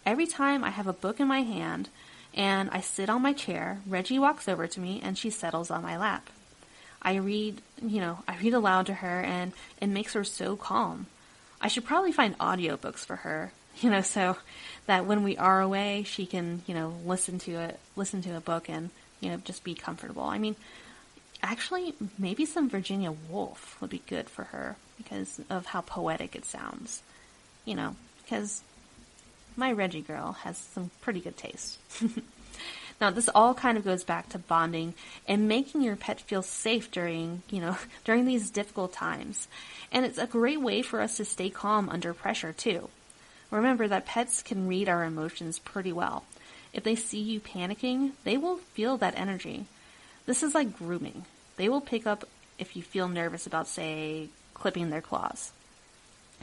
every time I have a book in my hand and I sit on my chair, Reggie walks over to me and she settles on my lap. I read aloud to her, and it makes her so calm. I should probably find audiobooks for her, so that when we are away, she can, listen to a book and, just be comfortable. I mean, actually, maybe some Virginia Woolf would be good for her because of how poetic it sounds. Because my Reggie girl has some pretty good taste. Now, this all kind of goes back to bonding and making your pet feel safe during these difficult times. And it's a great way for us to stay calm under pressure, too. Remember that pets can read our emotions pretty well. If they see you panicking, they will feel that energy. This is like grooming. They will pick up if you feel nervous about, say, clipping their claws.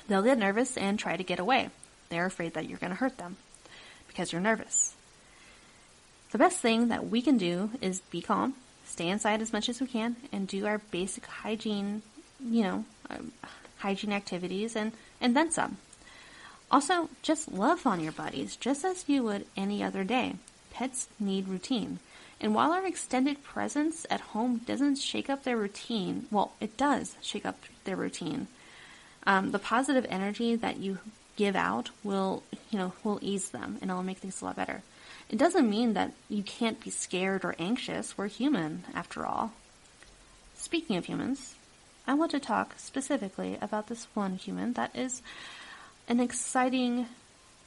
They'll get nervous and try to get away. They're afraid that you're going to hurt them because you're nervous. The best thing that we can do is be calm, stay inside as much as we can, and do our basic hygiene, hygiene activities and then some. Also, just love on your buddies, just as you would any other day. Pets need routine. And while our extended presence at home doesn't shake up their routine, it does shake up their routine. The positive energy that you give out will ease them, and it'll make things a lot better. It doesn't mean that you can't be scared or anxious. We're human, after all. Speaking of humans, I want to talk specifically about this one human that is an exciting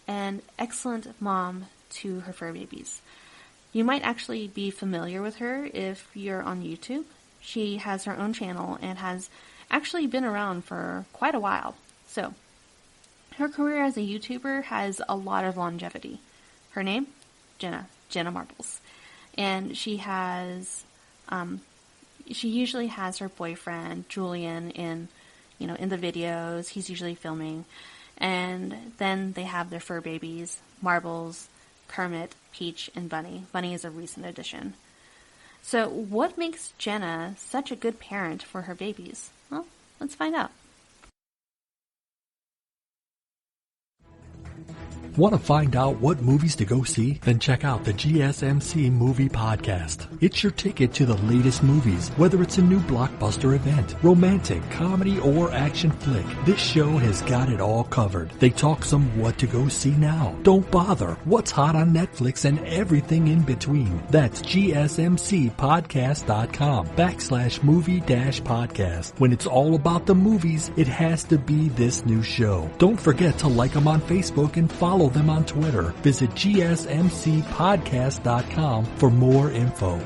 and excellent mom to her fur babies. You might actually be familiar with her if you're on YouTube. She has her own channel and has actually been around for quite a while. So, her career as a YouTuber has a lot of longevity. Her name? Jenna Marbles. And she has, she usually has her boyfriend, Julian, in the videos. He's usually filming. And then they have their fur babies, Marbles, Kermit, Peach, and Bunny. Bunny is a recent addition. So what makes Jenna such a good parent for her babies? Well, let's find out. Want to find out what movies to go see? Then check out the GSMC Movie Podcast. It's your ticket to the latest movies, whether it's a new blockbuster event, romantic, comedy, or action flick. This show has got it all covered. They talk some what to go see now. Don't bother. What's hot on Netflix and everything in between. That's GSMCpodcast.com/movie-podcast. When it's all about the movies, it has to be this new show. Don't forget to like them on Facebook and follow them on Twitter. Visit GSMCpodcast.com for more info.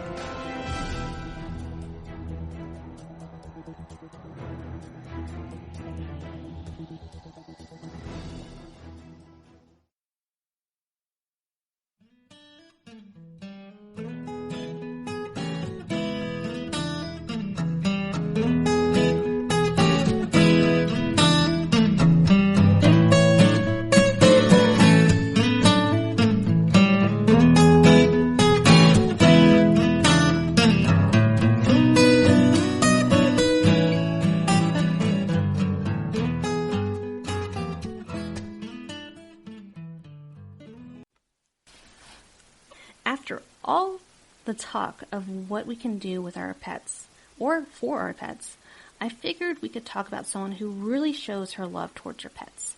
all the talk of what we can do with our pets, or for our pets, I figured we could talk about someone who really shows her love towards her pets.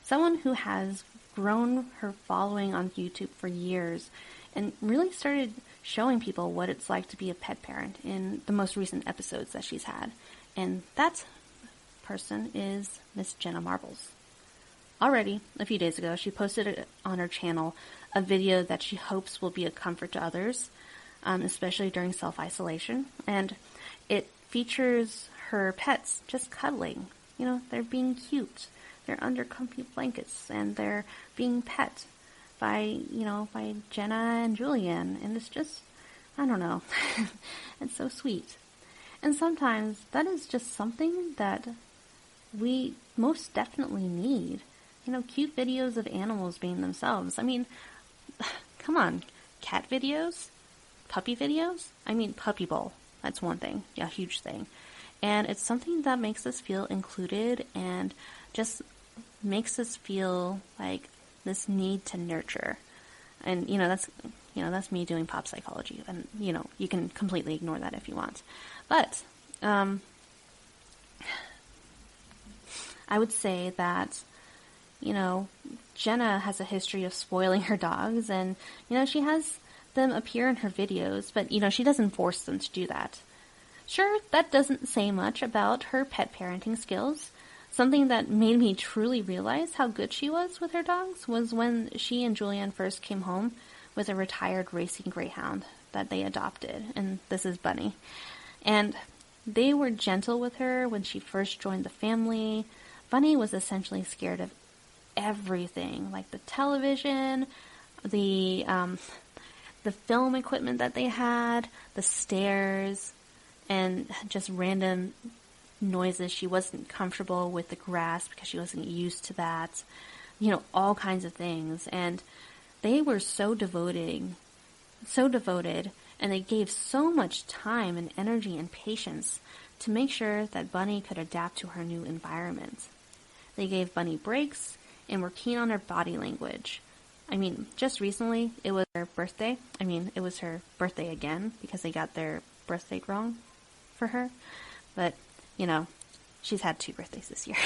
Someone who has grown her following on YouTube for years and really started showing people what it's like to be a pet parent in the most recent episodes that she's had. And that person is Miss Jenna Marbles. Already, a few days ago, she posted on her channel a video that she hopes will be a comfort to others, especially during self-isolation. And it features her pets just cuddling. You know, they're being cute. They're under comfy blankets, and they're being pet by Jenna and Julian. And it's just, I don't know, it's so sweet. And sometimes that is just something that we most definitely need. You know, cute videos of animals being themselves. I mean, come on, cat videos? Puppy videos? I mean, puppy bowl. That's one thing. Yeah, huge thing. And it's something that makes us feel included and just makes us feel like this need to nurture. And, that's me doing pop psychology. And, you can completely ignore that if you want. But, I would say that, Jenna has a history of spoiling her dogs, and, she has them appear in her videos, but, she doesn't force them to do that. Sure, that doesn't say much about her pet parenting skills. Something that made me truly realize how good she was with her dogs was when she and Julian first came home with a retired racing greyhound that they adopted, and this is Bunny. And they were gentle with her when she first joined the family. Bunny was essentially scared of everything, like the television, the film equipment that they had, the stairs, and just random noises. She wasn't comfortable with the grass because she wasn't used to that. All kinds of things. And they were so devoted, and they gave so much time and energy and patience to make sure that Bunny could adapt to her new environment. They gave Bunny breaks and were keen on her body language. I mean, just recently, it was her birthday. It was her birthday again because they got their birthday wrong for her. But, she's had 2 birthdays this year.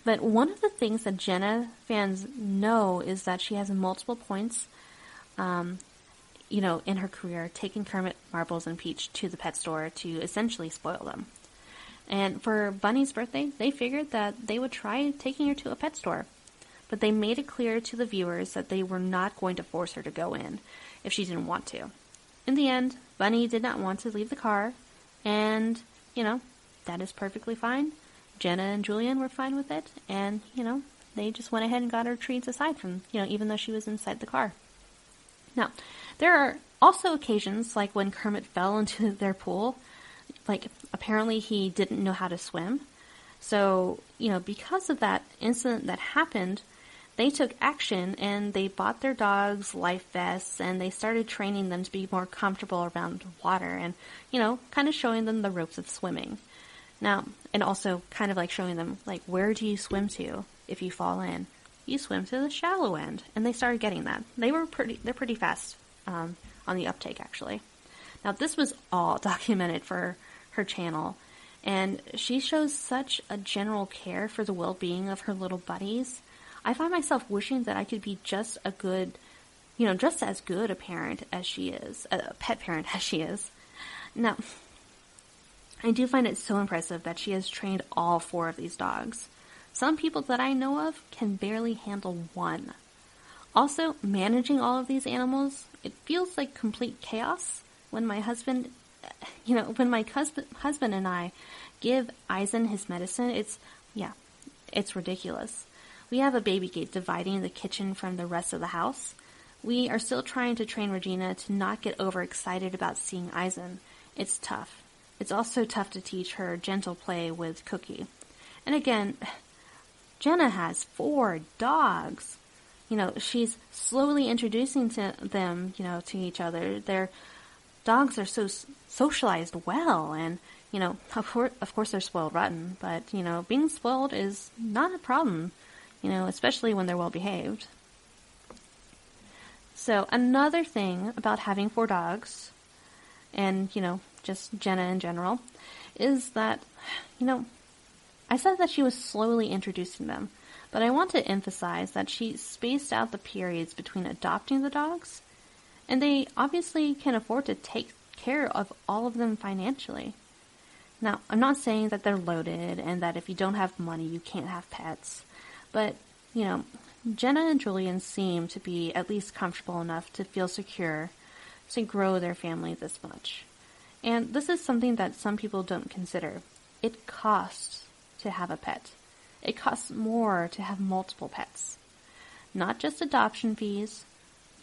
But one of the things that Jenna fans know is that she has multiple points, in her career, taking Kermit, Marbles, and Peach to the pet store to essentially spoil them. And for Bunny's birthday, they figured that they would try taking her to a pet store. But they made it clear to the viewers that they were not going to force her to go in if she didn't want to. In the end, Bunny did not want to leave the car, and, that is perfectly fine. Jenna and Julian were fine with it, and, they just went ahead and got her treats aside from, even though she was inside the car. Now, there are also occasions, like when Kermit fell into their pool. Like, apparently he didn't know how to swim. So, because of that incident that happened, they took action and they bought their dogs life vests, and they started training them to be more comfortable around water and, kind of showing them the ropes of swimming. Now, and also kind of like showing them, like, where do you swim to if you fall in? You swim to the shallow end. And they started getting that. They're pretty fast on the uptake, actually. Now, this was all documented for her channel, and she shows such a general care for the well-being of her little buddies. I find myself wishing that I could be just as good a parent as she is, a pet parent as she is. Now, I do find it so impressive that she has trained all 4 of these dogs. Some people that I know of can barely handle 1. Also, managing all of these animals, it feels like complete chaos when my husband, husband and I give Eisen his medicine. It's ridiculous. We have a baby gate dividing the kitchen from the rest of the house. We are still trying to train Regina to not get overexcited about seeing Eisen. It's tough. It's also tough to teach her gentle play with Cookie. And again, Jenna has 4 dogs. She's slowly introducing them, to each other. Their dogs are so socialized well, and, of course they're spoiled rotten, but, being spoiled is not a problem, especially when they're well behaved. So another thing about having 4 dogs, and, just Jenna in general, is that, I said that she was slowly introducing them, but I want to emphasize that she spaced out the periods between adopting the dogs, and they obviously can afford to take care of all of them financially. Now, I'm not saying that they're loaded and that if you don't have money, you can't have pets, but, Jenna and Julian seem to be at least comfortable enough to feel secure to grow their family this much. And this is something that some people don't consider. It costs to have a pet. It costs more to have multiple pets. Not just adoption fees,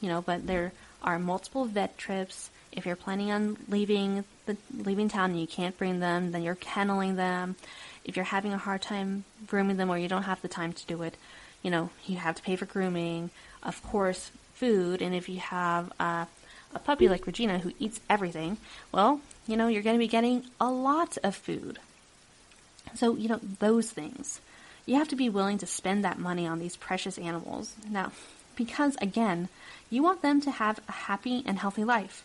but there are multiple vet trips. If you're planning on leaving town and you can't bring them, then you're kenneling them. If you're having a hard time grooming them or you don't have the time to do it, you have to pay for grooming, of course, food, and if you have a puppy like Regina who eats everything, well, you're going to be getting a lot of food. So, those things. You have to be willing to spend that money on these precious animals. Now, because, again, you want them to have a happy and healthy life.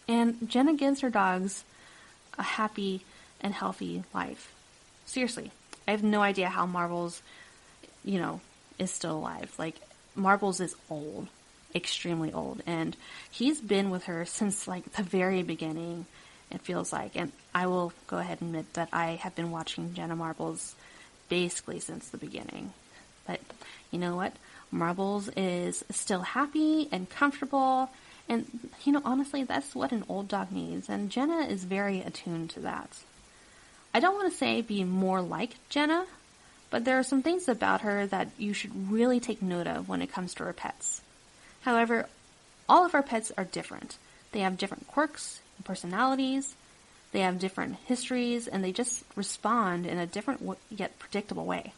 And Jenna gives her dogs a happy and healthy life. Seriously, I have no idea how Marbles, is still alive. Like, Marbles is old, extremely old, and he's been with her since, the very beginning, it feels like. And I will go ahead and admit that I have been watching Jenna Marbles basically since the beginning. But you know what? Marbles is still happy and comfortable, and, honestly, that's what an old dog needs, and Jenna is very attuned to that. I don't want to say be more like Jenna, but there are some things about her that you should really take note of when it comes to her pets. However, all of our pets are different. They have different quirks and personalities, they have different histories, and they just respond in a different yet predictable way.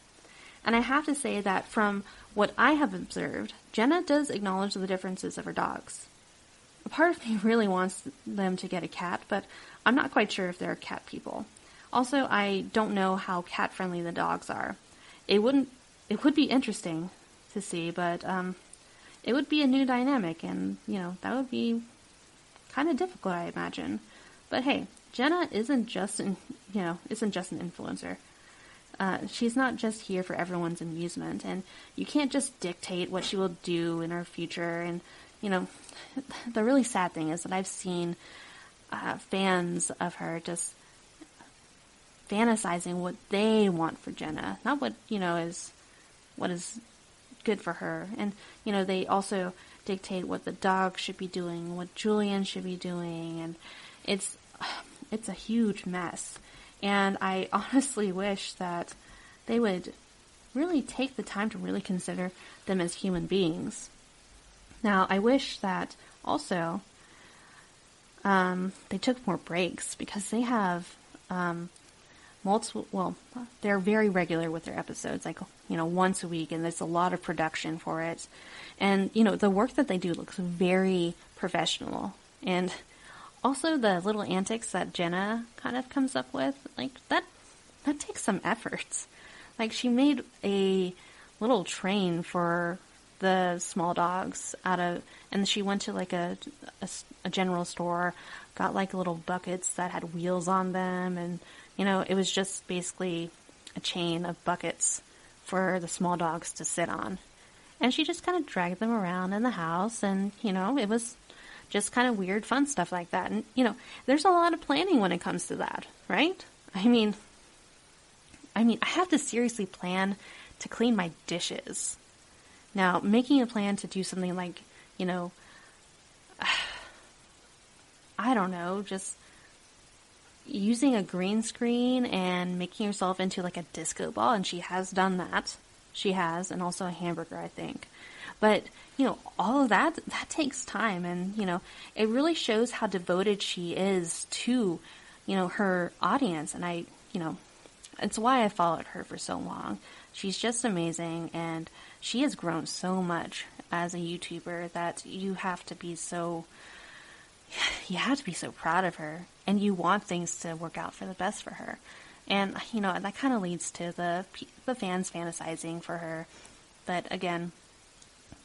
And I have to say that from what I have observed, Jenna does acknowledge the differences of her dogs. A part of me really wants them to get a cat, but I'm not quite sure if they're cat people. Also, I don't know how cat-friendly the dogs are. It would be interesting to see, but it would be a new dynamic, and, that would be kind of difficult, I imagine. But hey, Jenna isn't just an influencer. She's not just here for everyone's amusement, and you can't just dictate what she will do in her future. And, the really sad thing is that I've seen fans of her just fantasizing what they want for Jenna, not what, is good for her. And, they also dictate what the dog should be doing, what Julian should be doing, and it's a huge mess. And I honestly wish that they would really take the time to really consider them as human beings. Now, I wish that also they took more breaks, because they have they're very regular with their episodes, once a week, and there's a lot of production for it. And, the work that they do looks very professional. And also the little antics that Jenna kind of comes up with, that takes some efforts. She made a little train for the small dogs and she went to a general store, got little buckets that had wheels on them, and it was just basically a chain of buckets for the small dogs to sit on. And she just kind of dragged them around in the house, and it was just kind of weird, fun stuff like that. And there's a lot of planning when it comes to that, right? I mean, I have to seriously plan to clean my dishes. Now, making a plan to do something I don't know, just using a green screen and making yourself into a disco ball, and she has done that. She has, and also a hamburger, I think. But, all of that takes time, and, it really shows how devoted she is to, her audience, and it's why I followed her for so long. She's just amazing, and she has grown so much as a YouTuber that you have to be so proud of her, and you want things to work out for the best for her. And, that kind of leads to the fans fantasizing for her. But again,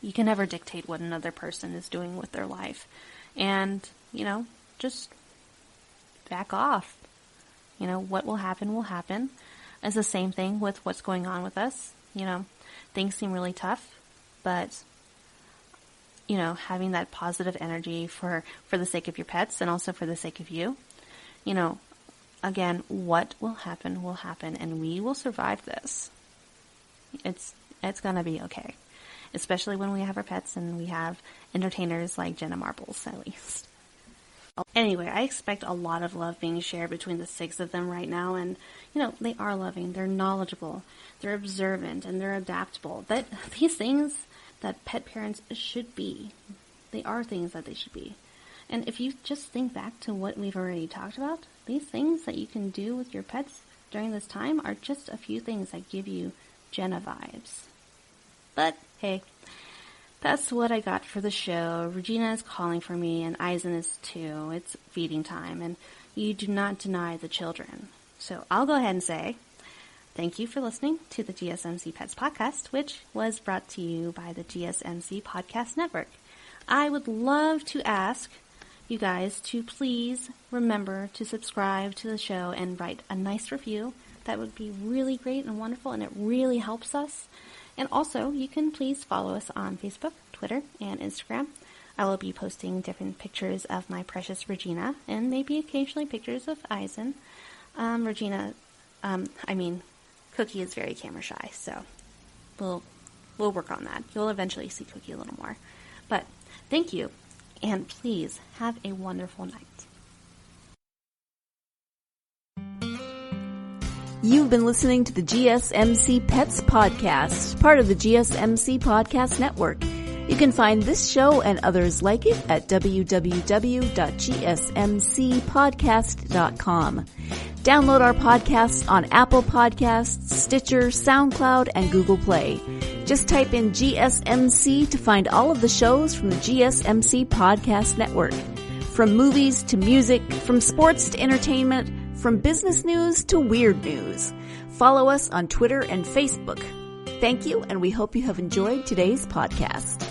You can never dictate what another person is doing with their life. And, just back off. What will happen will happen. It's the same thing with what's going on with us. Things seem really tough, but, having that positive energy for the sake of your pets and also for the sake of you, again, what will happen, and we will survive this. It's gonna be okay. Especially when we have our pets and we have entertainers like Jenna Marbles, at least. Anyway, I expect a lot of love being shared between the 6 of them right now, and, they are loving, they're knowledgeable, they're observant, and they're adaptable. These things that pet parents should be. They are things that they should be. And if you just think back to what we've already talked about, these things that you can do with your pets during this time are just a few things that give you Jenna vibes. But, hey, that's what I got for the show. Regina is calling for me, and Eisen is too. It's feeding time, and you do not deny the children. So I'll go ahead and say thank you for listening to the GSMC Pets Podcast, which was brought to you by the GSMC Podcast Network. I would love to ask you guys to please remember to subscribe to the show and write a nice review. That would be really great and wonderful, and it really helps us. And also, you can please follow us on Facebook, Twitter, and Instagram. I will be posting different pictures of my precious Regina, and maybe occasionally pictures of Eisen. Cookie is very camera shy, so we'll work on that. You'll eventually see Cookie a little more. But thank you, and please have a wonderful night. You've been listening to the GSMC Pets Podcast, part of the GSMC Podcast Network. You can find this show and others like it at www.gsmcpodcast.com. Download our podcasts on Apple Podcasts, Stitcher, SoundCloud, and Google Play. Just type in GSMC to find all of the shows from the GSMC Podcast Network. From movies to music, from sports to entertainment, from business news to weird news. Follow us on Twitter and Facebook. Thank you, and we hope you have enjoyed today's podcast.